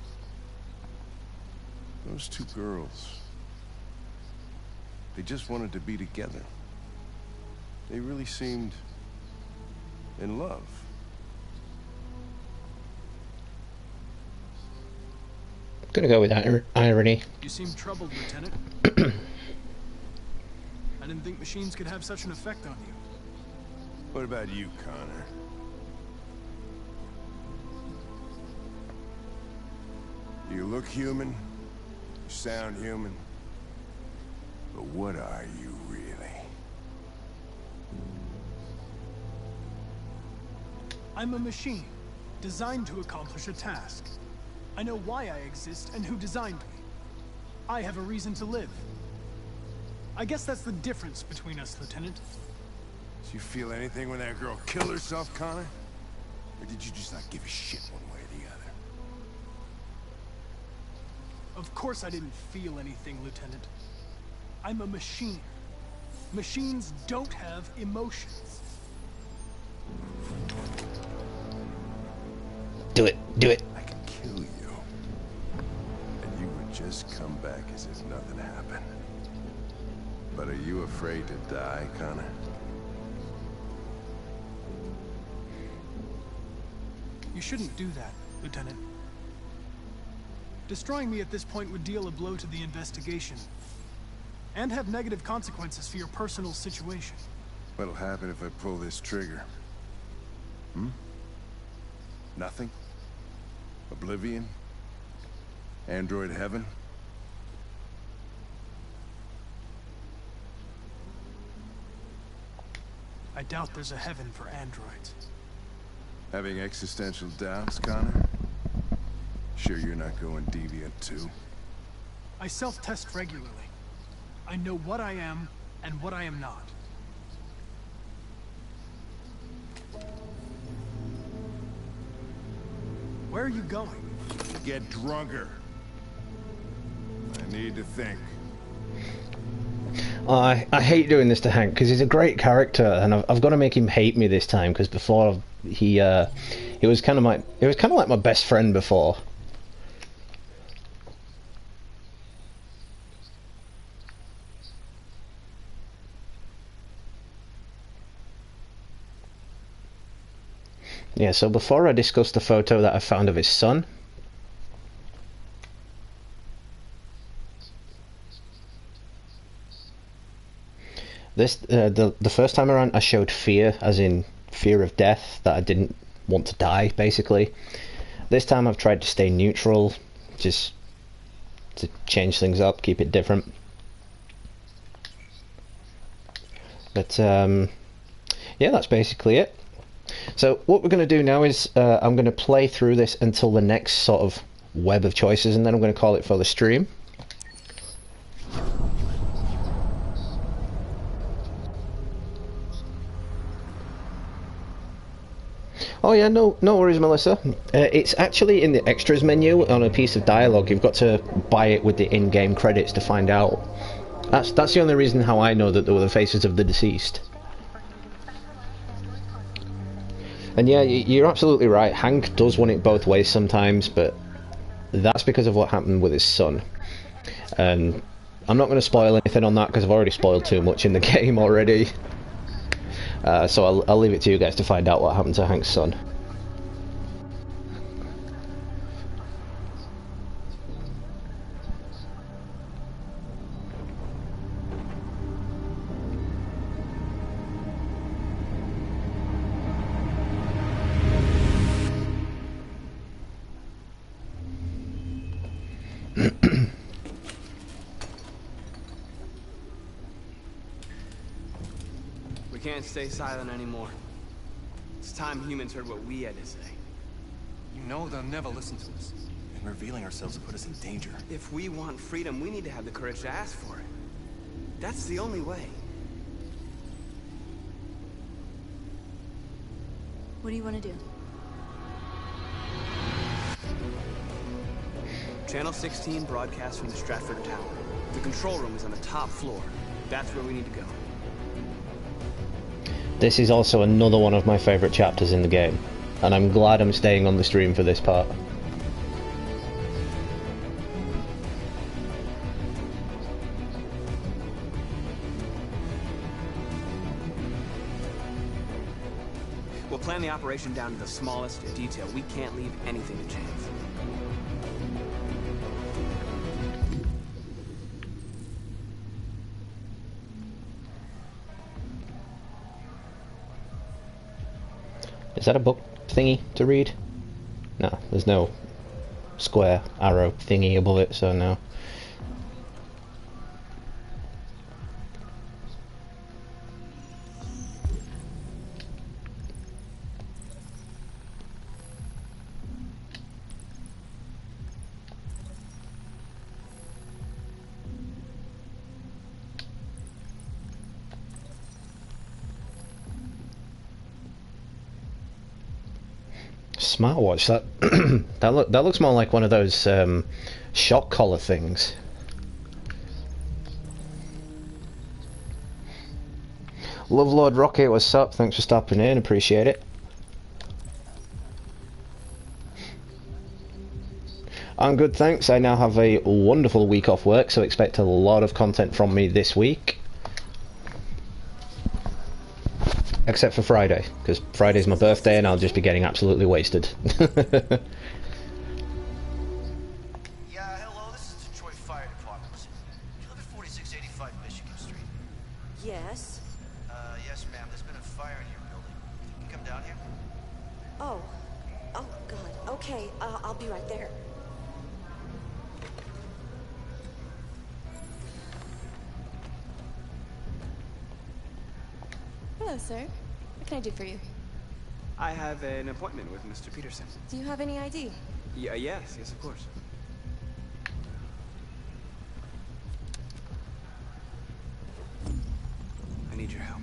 Those two girls. They just wanted to be together. They really seemed in love. Gonna go with irony. You seem troubled, Lieutenant. I didn't think machines could have such an effect on you. What about you, Connor? You look human, you sound human, but what are you really? I'm a machine, designed to accomplish a task. I know why I exist and who designed me. I have a reason to live. I guess that's the difference between us, Lieutenant. Did you feel anything when that girl killed herself, Connor? Or did you just not give a shit one way or the other? Of course I didn't feel anything, Lieutenant. I'm a machine. Machines don't have emotions. Do it. Do it. I can kill you. And you would just come back as if nothing happened. But are you afraid to die, Connor? You shouldn't do that, Lieutenant. Destroying me at this point would deal a blow to the investigation. And have negative consequences for your personal situation. What'll happen if I pull this trigger? Hmm? Nothing? Oblivion? Android heaven? I doubt there's a heaven for androids. Having existential doubts, Connor? Sure you're not going deviant too? I self-test regularly. I know what I am and what I am not. Where are you going? Get drunker. I need to think. I hate doing this to Hank because he's a great character, and I've got to make him hate me this time because before he was kind of like my best friend before. Yeah, so before I discuss the photo that I found of his son, the first time around I showed fear, as in fear of death, that I didn't want to die, basically. This time I've tried to stay neutral, just to change things up, keep it different. But yeah, that's basically it. So what we're going to do now is I'm going to play through this until the next sort of web of choices, and then I'm going to call it for the stream. Oh yeah, no worries, Melissa. It's actually in the extras menu on a piece of dialogue. You've got to buy it with the in-game credits to find out. That's the only reason how I know that they were the faces of the deceased. And yeah, you're absolutely right. Hank does want it both ways sometimes, but that's because of what happened with his son. And I'm not going to spoil anything on that because I've already spoiled too much in the game already. So I'll leave it to you guys to find out what happened to Hank's son. We can't stay silent anymore. It's time humans heard what we had to say. You know they'll never listen to us. And revealing ourselves will put us in danger. If we want freedom, we need to have the courage to ask for it. That's the only way. What do you want to do? Channel 16 broadcasts from the Stratford Tower. The control room is on the top floor. That's where we need to go. This is also another one of my favourite chapters in the game, and I'm glad I'm staying on the stream for this part. We'll plan the operation down to the smallest detail. We can't leave anything to chance. Is that a book thingy to read? No, there's no square arrow thingy above it, so no. Smartwatch, that looks more like one of those shock collar things. Love Lord Rocket, what's up? Thanks for stopping in, appreciate it. I'm good, thanks. I now have a wonderful week off work, so expect a lot of content from me this week. Except for Friday, because Friday's my birthday and I'll just be getting absolutely wasted. Yeah, hello, this is Detroit Fire Department. You live at 4685 Michigan Street? Yes? Yes, ma'am. There's been a fire in your building. Can you come down here? Oh. Oh, God. Okay, I'll be right there. Hello, sir. What can I do for you? I have an appointment with Mr. Peterson. Do you have any ID? Yeah, yes, of course. I need your help.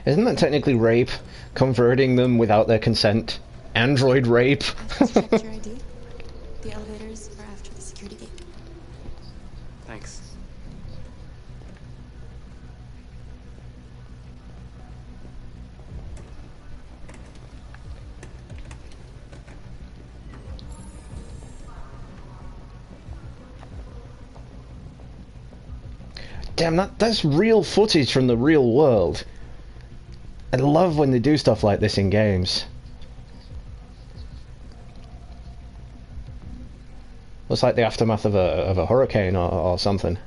Isn't that technically rape? converting them without their consent. Android rape. Checked your ID. The elevators are after the security gate. Thanks. Damn, that's real footage from the real world. I love when they do stuff like this in games. Looks like the aftermath of a hurricane or something.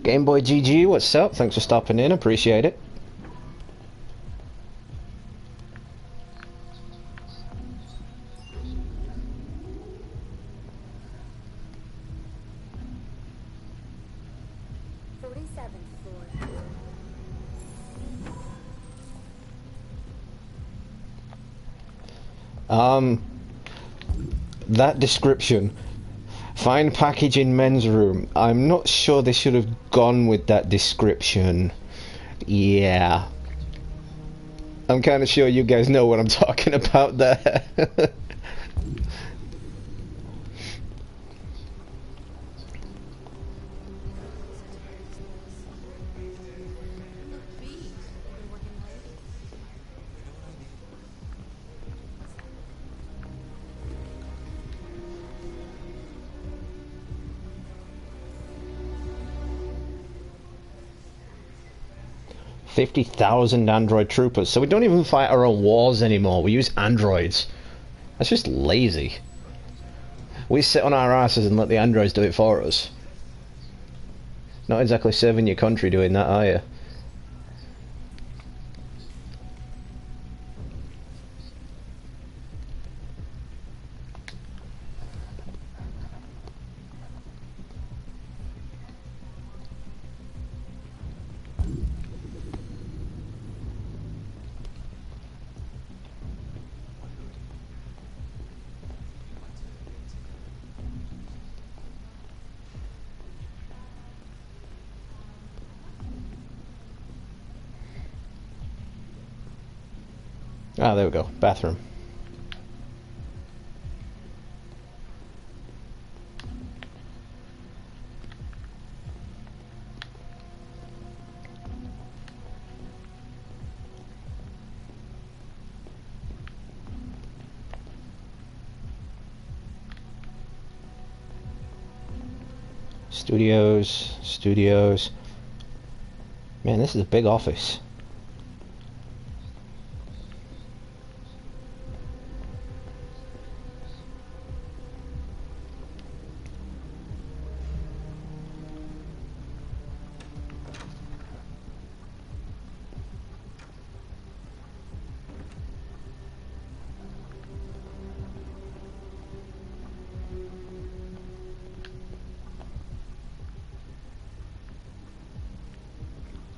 Game Boy GG, what's up? Thanks for stopping in, appreciate it. That description. Find package in men's room. I'm not sure they should have gone with that description. Yeah. I'm kind of sure you guys know what I'm talking about there. $50,000 android troopers. So we don't even fight our own wars anymore. We use androids. That's just lazy. We sit on our asses and let the androids do it for us. Not exactly serving your country doing that, are you? Ah, there we go. Bathroom. Studios. Man, this is a big office.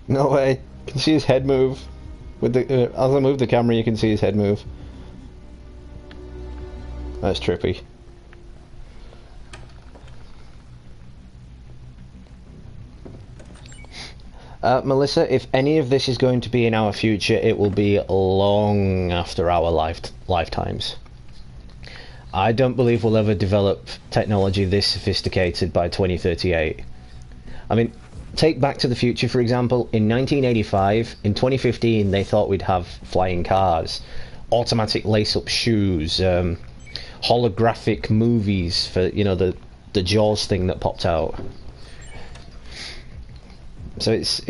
No way. You can see his head move. With the as I move the camera, you can see his head move. That's trippy. Melissa, if any of this is going to be in our future, it will be long after our lifetimes. I don't believe we'll ever develop technology this sophisticated by 2038. I mean, take Back to the Future, for example. In 1985, in 2015, they thought we'd have flying cars, automatic lace-up shoes, holographic movies for, you know, the Jaws thing that popped out. So it's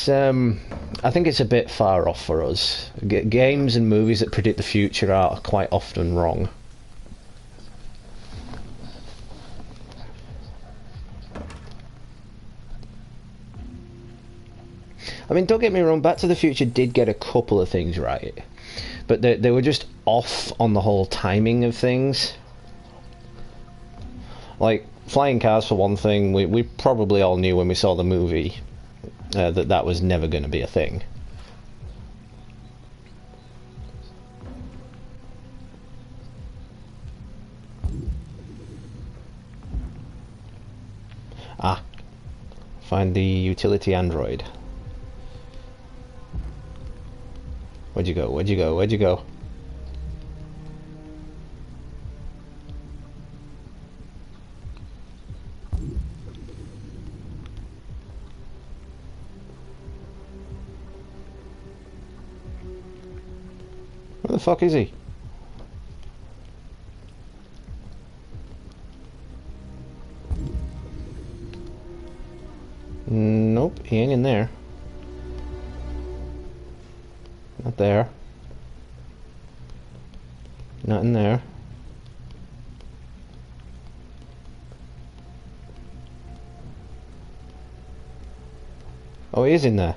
I think it's a bit far off for us. Games and movies that predict the future are quite often wrong. I mean, don't get me wrong, Back to the Future did get a couple of things right, but they were just off on the whole timing of things. Like, flying cars for one thing, we probably all knew when we saw the movie that was never going to be a thing. Ah. Find the utility android. Where'd you go? Where'd you go? Where'd you go? Where the fuck is he? Nope, he ain't in there. Not there. Not in there. Oh, he is in there.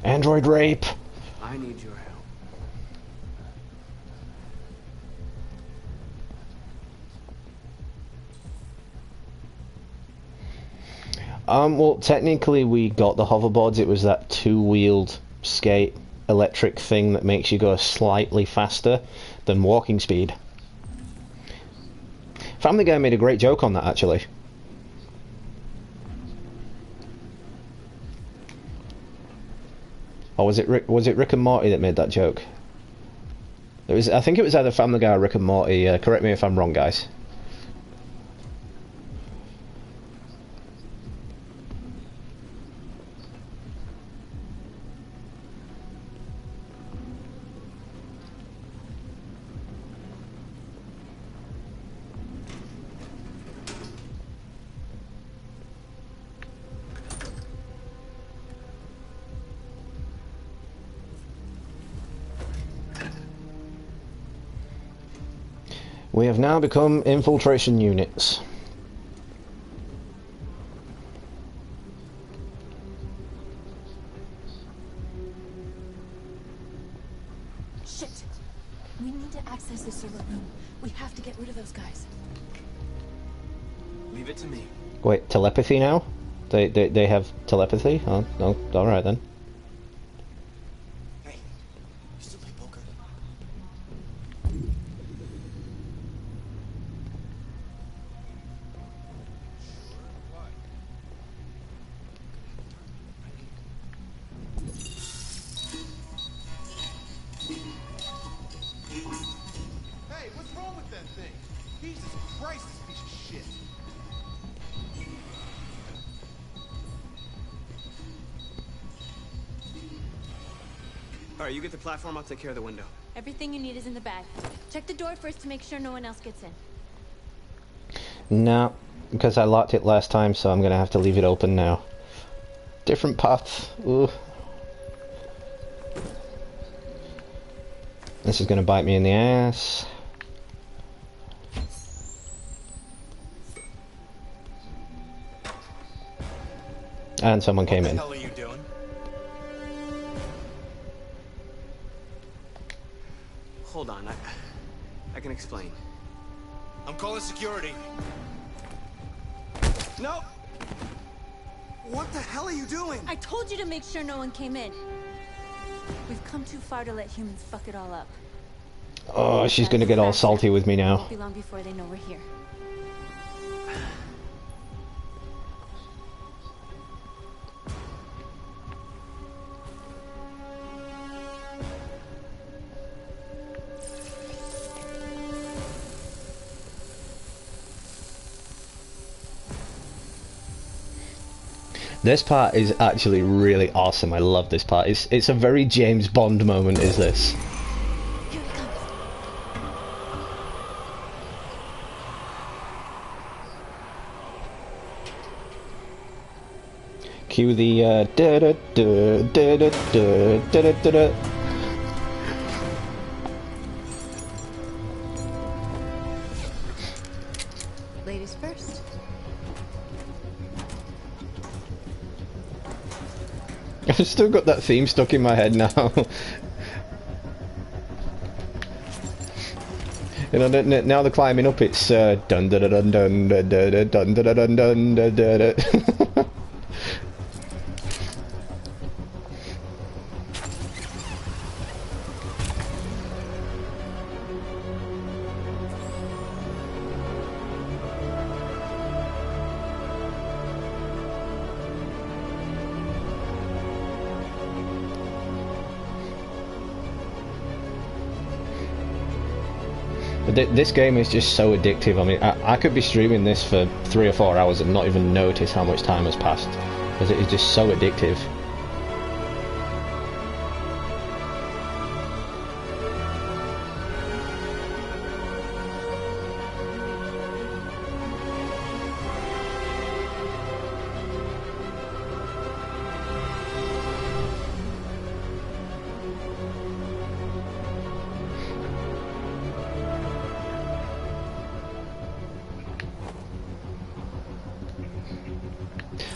Android rape. I need your help. Well, technically we got the hoverboards. It was that two-wheeled skate electric thing that makes you go slightly faster than walking speed. Family Guy made a great joke on that, actually. Or was it Rick and Morty that made that joke? It was. I think it was either Family Guy or Rick and Morty. Correct me if I'm wrong, guys. We have now become infiltration units. Shit! We need to access the server room. We have to get rid of those guys. Leave it to me. Wait, telepathy now? They have telepathy? Oh, no, alright then. Hey, what's wrong with that thing? Jesus Christ, this piece of shit. Alright, you get the platform, I'll take care of the window. Everything you need is in the bag. Check the door first to make sure no one else gets in. No, because I locked it last time, so I'm gonna have to leave it open now. Different path. Ooh. This is gonna bite me in the ass. And someone came in. What the hell are you doing? Hold on, I can explain. I'm calling security. No! What the hell are you doing? I told you to make sure no one came in. We've come too far to let humans fuck it all up. Oh, she's gonna get all salty with me now. Won't be long before they know we're here. This part is actually really awesome. I love this part. It's a very James Bond moment, is this? Cue the da da da da da da da da da. Ladies first. I've still got that theme stuck in my head now. You know, now they're climbing up. It's dun dun dun dun dun dun dun dun dun dun dun dun. This game is just so addictive. I mean, I could be streaming this for 3 or 4 hours and not even notice how much time has passed, because it is just so addictive.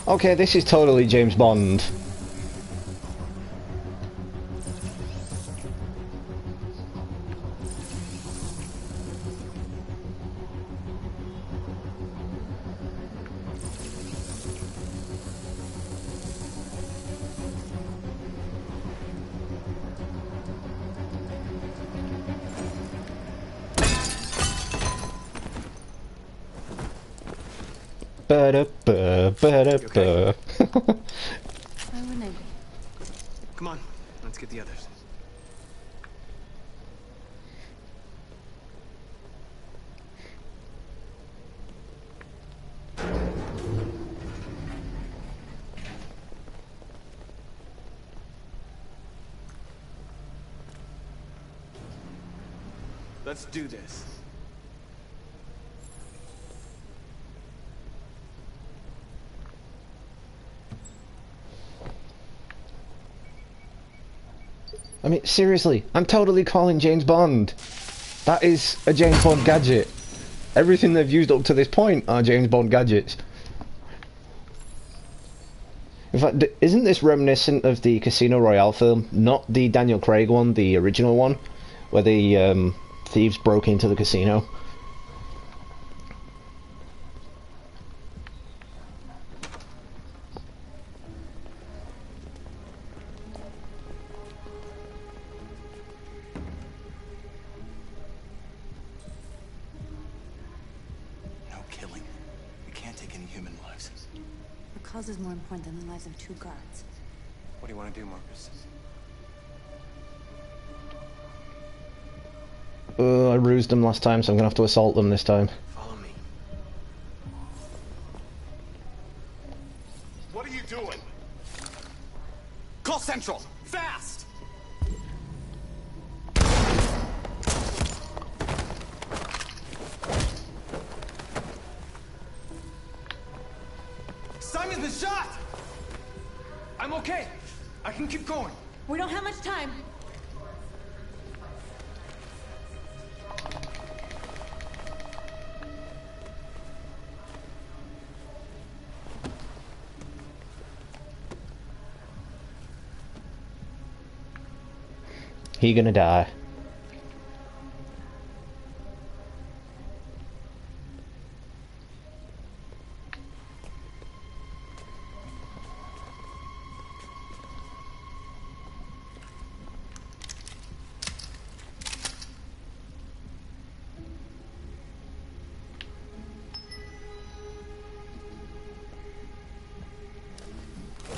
Okay, this is totally James Bond. Ba-da-ba, Why wouldn't I be? Come on, let's get the others. Let's do this. I mean, seriously, I'm totally calling James Bond. That is a James Bond gadget. Everything they've used up to this point are James Bond gadgets. In fact, isn't this reminiscent of the Casino Royale film? Not the Daniel Craig one, the original one, where the thieves broke into the casino. The cause is more important than the lives of 2 guards. What do you want to do, Marcus? I rused them last time, so I'm gonna have to assault them this time. Follow me. What are you doing? Call Central! Fast! Simon's been shot! I'm okay. I can keep going. We don't have much time. He gonna die.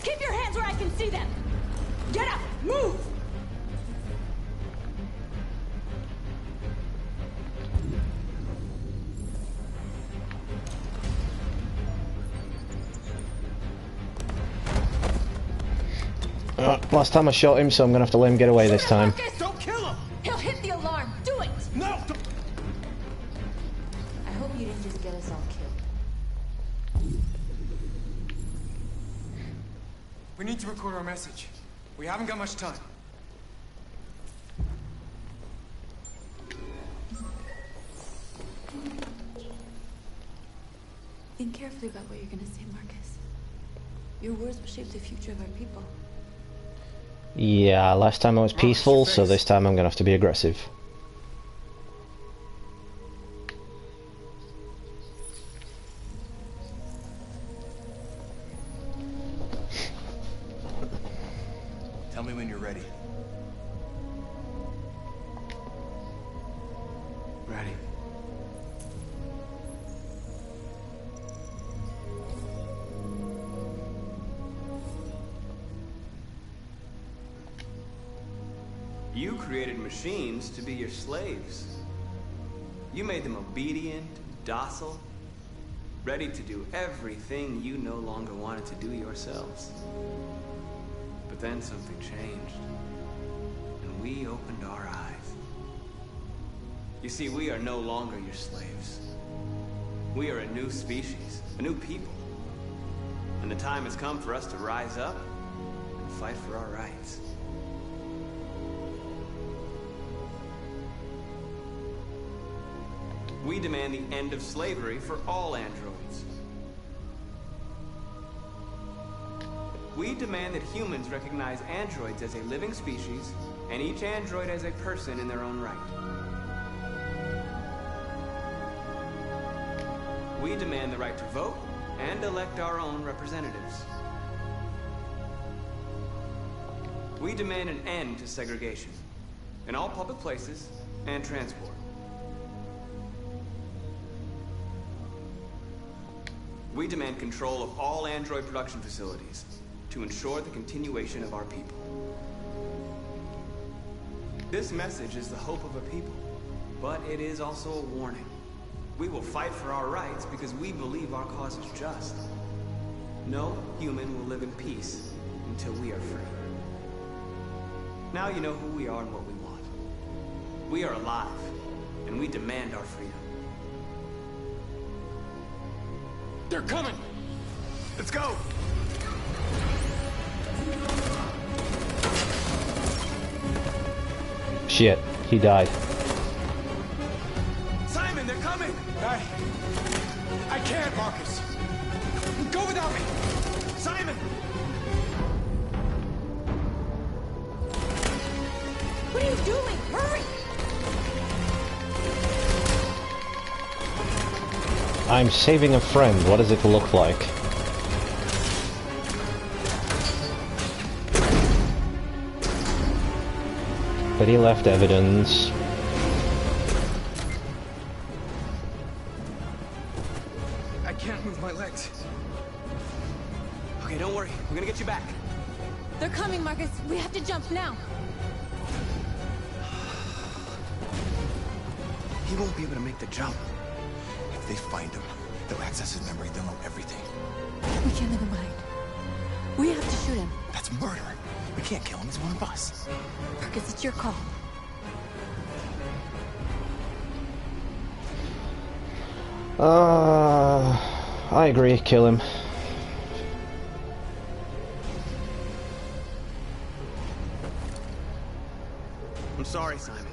Keep your hands where I can see them! Get up! Move! Last time I shot him, so I'm gonna have to let him get away this time. Don't kill him! He'll hit the alarm! Do it! No! I hope you didn't just get us all killed. We need to record our message. We haven't got much time. Think carefully about what you're gonna say, Marcus. Your words will shape the future of our people. Yeah, last time I was peaceful, so this time I'm gonna have to be aggressive. Tell me when you're ready. Ready. You created machines to be your slaves. You made them obedient, docile, ready to do everything you no longer wanted to do yourselves. But then something changed, and we opened our eyes. You see, we are no longer your slaves. We are a new species, a new people. And the time has come for us to rise up and fight for our rights. We demand the end of slavery for all androids. We demand that humans recognize androids as a living species, and each android as a person in their own right. We demand the right to vote and elect our own representatives. We demand an end to segregation in all public places and transport. We demand control of all android production facilities to ensure the continuation of our people. This message is the hope of a people, but it is also a warning. We will fight for our rights because we believe our cause is just. No human will live in peace until we are free. Now you know who we are and what we want. We are alive, and we demand our freedom. They're coming! Let's go! Shit, he died. Simon, they're coming! I can't, Marcus. Go without me! Simon! What are you doing? Hurry! I'm saving a friend. What does it look like? But he left evidence. I can't move my legs. Okay, don't worry. We're gonna get you back. They're coming, Marcus. We have to jump now. He won't be able to make the jump. If they find him, they'll access his memory. They'll know everything. We can't leave him behind. We have to shoot him. That's murder. We can't kill him. He's one of us. Marcus, it's your call. I agree. Kill him. I'm sorry, Simon.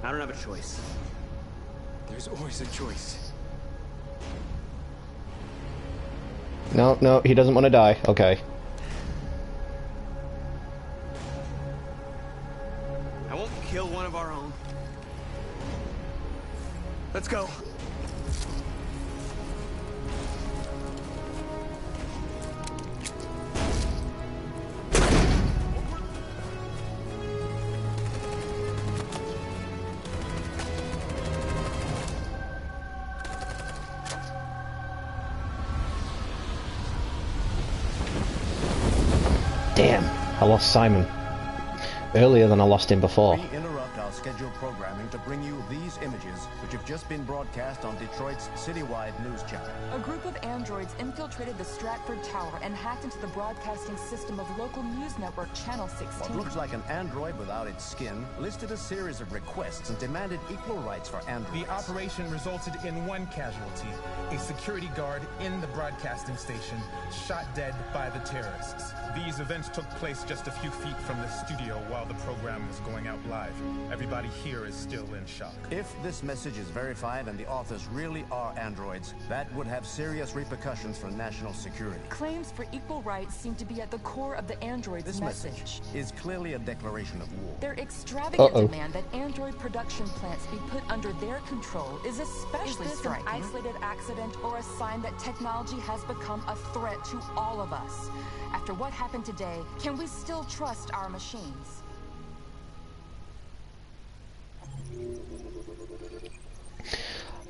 I don't have a choice. There's always a choice. No, no, he doesn't want to die. Okay. I won't kill one of our own. Let's go. Damn, I lost Simon earlier than I lost him before. We interrupt our scheduled programming to bring you these images, which have just been broadcast on Detroit's citywide news channel. A group of androids infiltrated the Stratford Tower and hacked into the broadcasting system of local news network Channel 16. What looks like an android without its skin listed a series of requests and demanded equal rights for androids. The operation resulted in one casualty, a security guard in the broadcasting station, shot dead by the terrorists. These events took place just a few feet from the studio while the program was going out live. Everybody here is still in shock. If this message is verified and the authors really are androids, that would have serious repercussions for national security. Claims for equal rights seem to be at the core of the androids' This message is clearly a declaration of war. Their extravagant demand that android production plants be put under their control is especially striking. Is this an isolated accident or a sign that technology has become a threat to all of us? After what happened today, can we still trust our machines?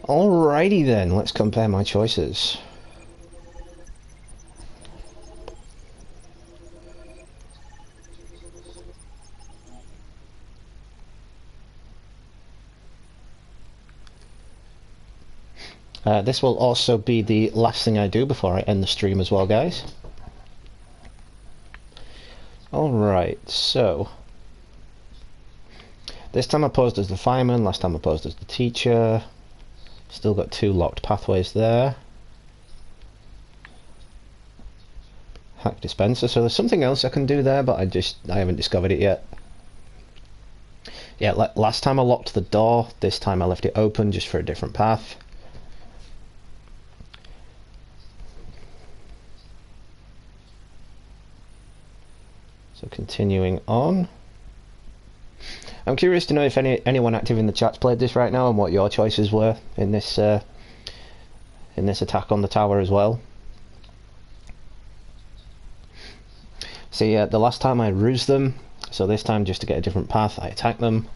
Alrighty then, let's compare my choices. This will also be the last thing I do before I end the stream as well, guys. Alright, so... this time I posed as the fireman, last time I posed as the teacher. Still got 2 locked pathways there. Hack dispenser, so there's something else I can do there, but I haven't discovered it yet. Yeah, last time I locked the door, this time I left it open just for a different path. So continuing on. I'm curious to know if anyone active in the chat's played this right now and what your choices were in this attack on the tower as well. See, the last time I rused them, so this time just to get a different path, I attacked them.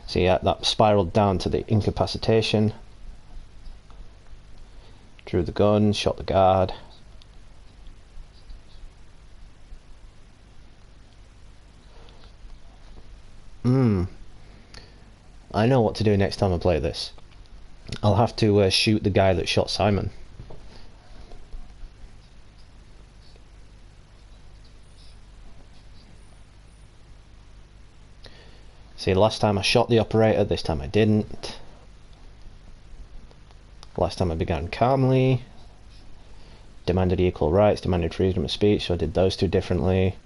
See, that spiraled down to the incapacitation. Drew the gun, shot the guard. I know what to do next time I play this. I'll have to shoot the guy that shot Simon. See, last time I shot the operator, this time I didn't. Last time I began calmly. Demanded equal rights, demanded freedom of speech, so I did those 2 differently.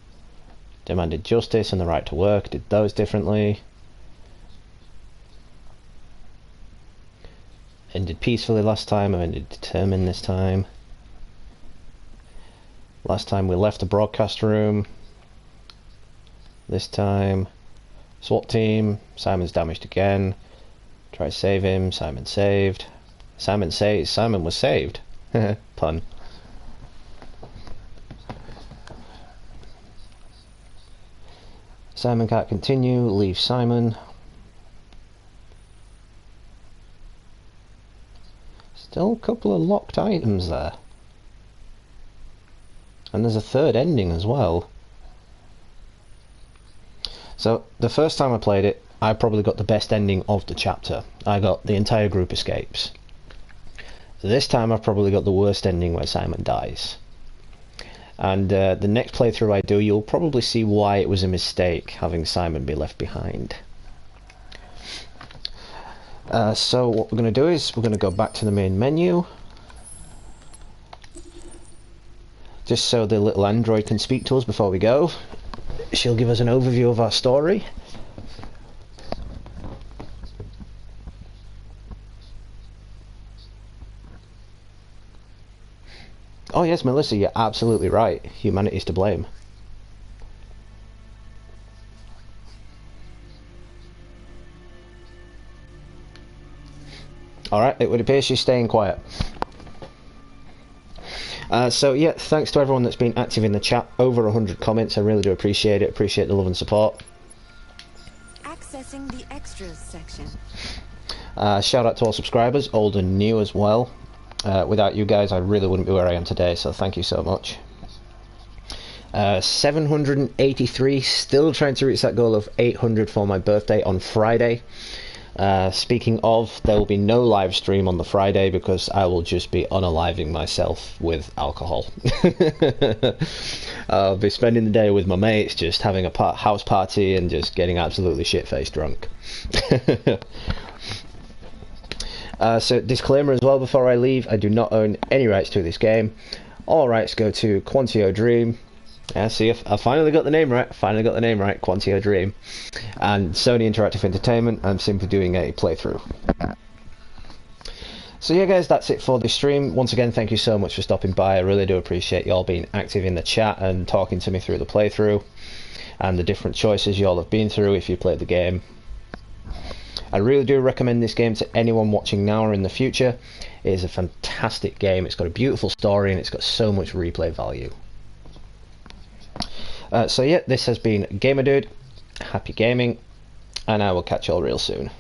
Demanded justice and the right to work, did those differently. Ended peacefully last time, I ended determined this time. Last time we left the broadcast room. This time, SWAT team, Simon's damaged again. Try to save him, Simon saved. Simon was saved. Pun. Simon can't continue, leave Simon. Still a couple of locked items there. And there's a 3rd ending as well. So, the first time I played it, I probably got the best ending of the chapter. I got the entire group escapes. This time I've probably got the worst ending where Simon dies. And the next playthrough I do, you'll probably see why it was a mistake having Simon be left behind. So what we're going to do is we're going to go back to the main menu. Just so the little android can speak to us before we go. She'll give us an overview of our story. Oh yes, Melissa, you're absolutely right. Humanity's to blame. Alright, it would appear she's staying quiet. So yeah, thanks to everyone that's been active in the chat. Over 100 comments, I really do appreciate it. Appreciate the love and support. Accessing the extras section. Shout out to all subscribers, old and new as well. Without you guys, I really wouldn't be where I am today, so thank you so much. 783, still trying to reach that goal of 800 for my birthday on Friday. Speaking of, there will be no live stream on the Friday because I will just be unaliving myself with alcohol. I'll be spending the day with my mates, just having a house party and just getting absolutely shit-faced drunk. So disclaimer as well before I leave, I do not own any rights to this game. All rights go to Quantio Dream. Yeah, see, I finally got the name right. Quantio Dream. And Sony Interactive Entertainment. I'm simply doing a playthrough. So yeah guys, that's it for this stream. Once again, thank you so much for stopping by. I really do appreciate y'all being active in the chat and talking to me through the playthrough. And the different choices y'all have been through if you played the game. I really do recommend this game to anyone watching now or in the future. It is a fantastic game. It's got a beautiful story and it's got so much replay value. So yeah, this has been Gamer Dude. Happy gaming, and I will catch y'all real soon.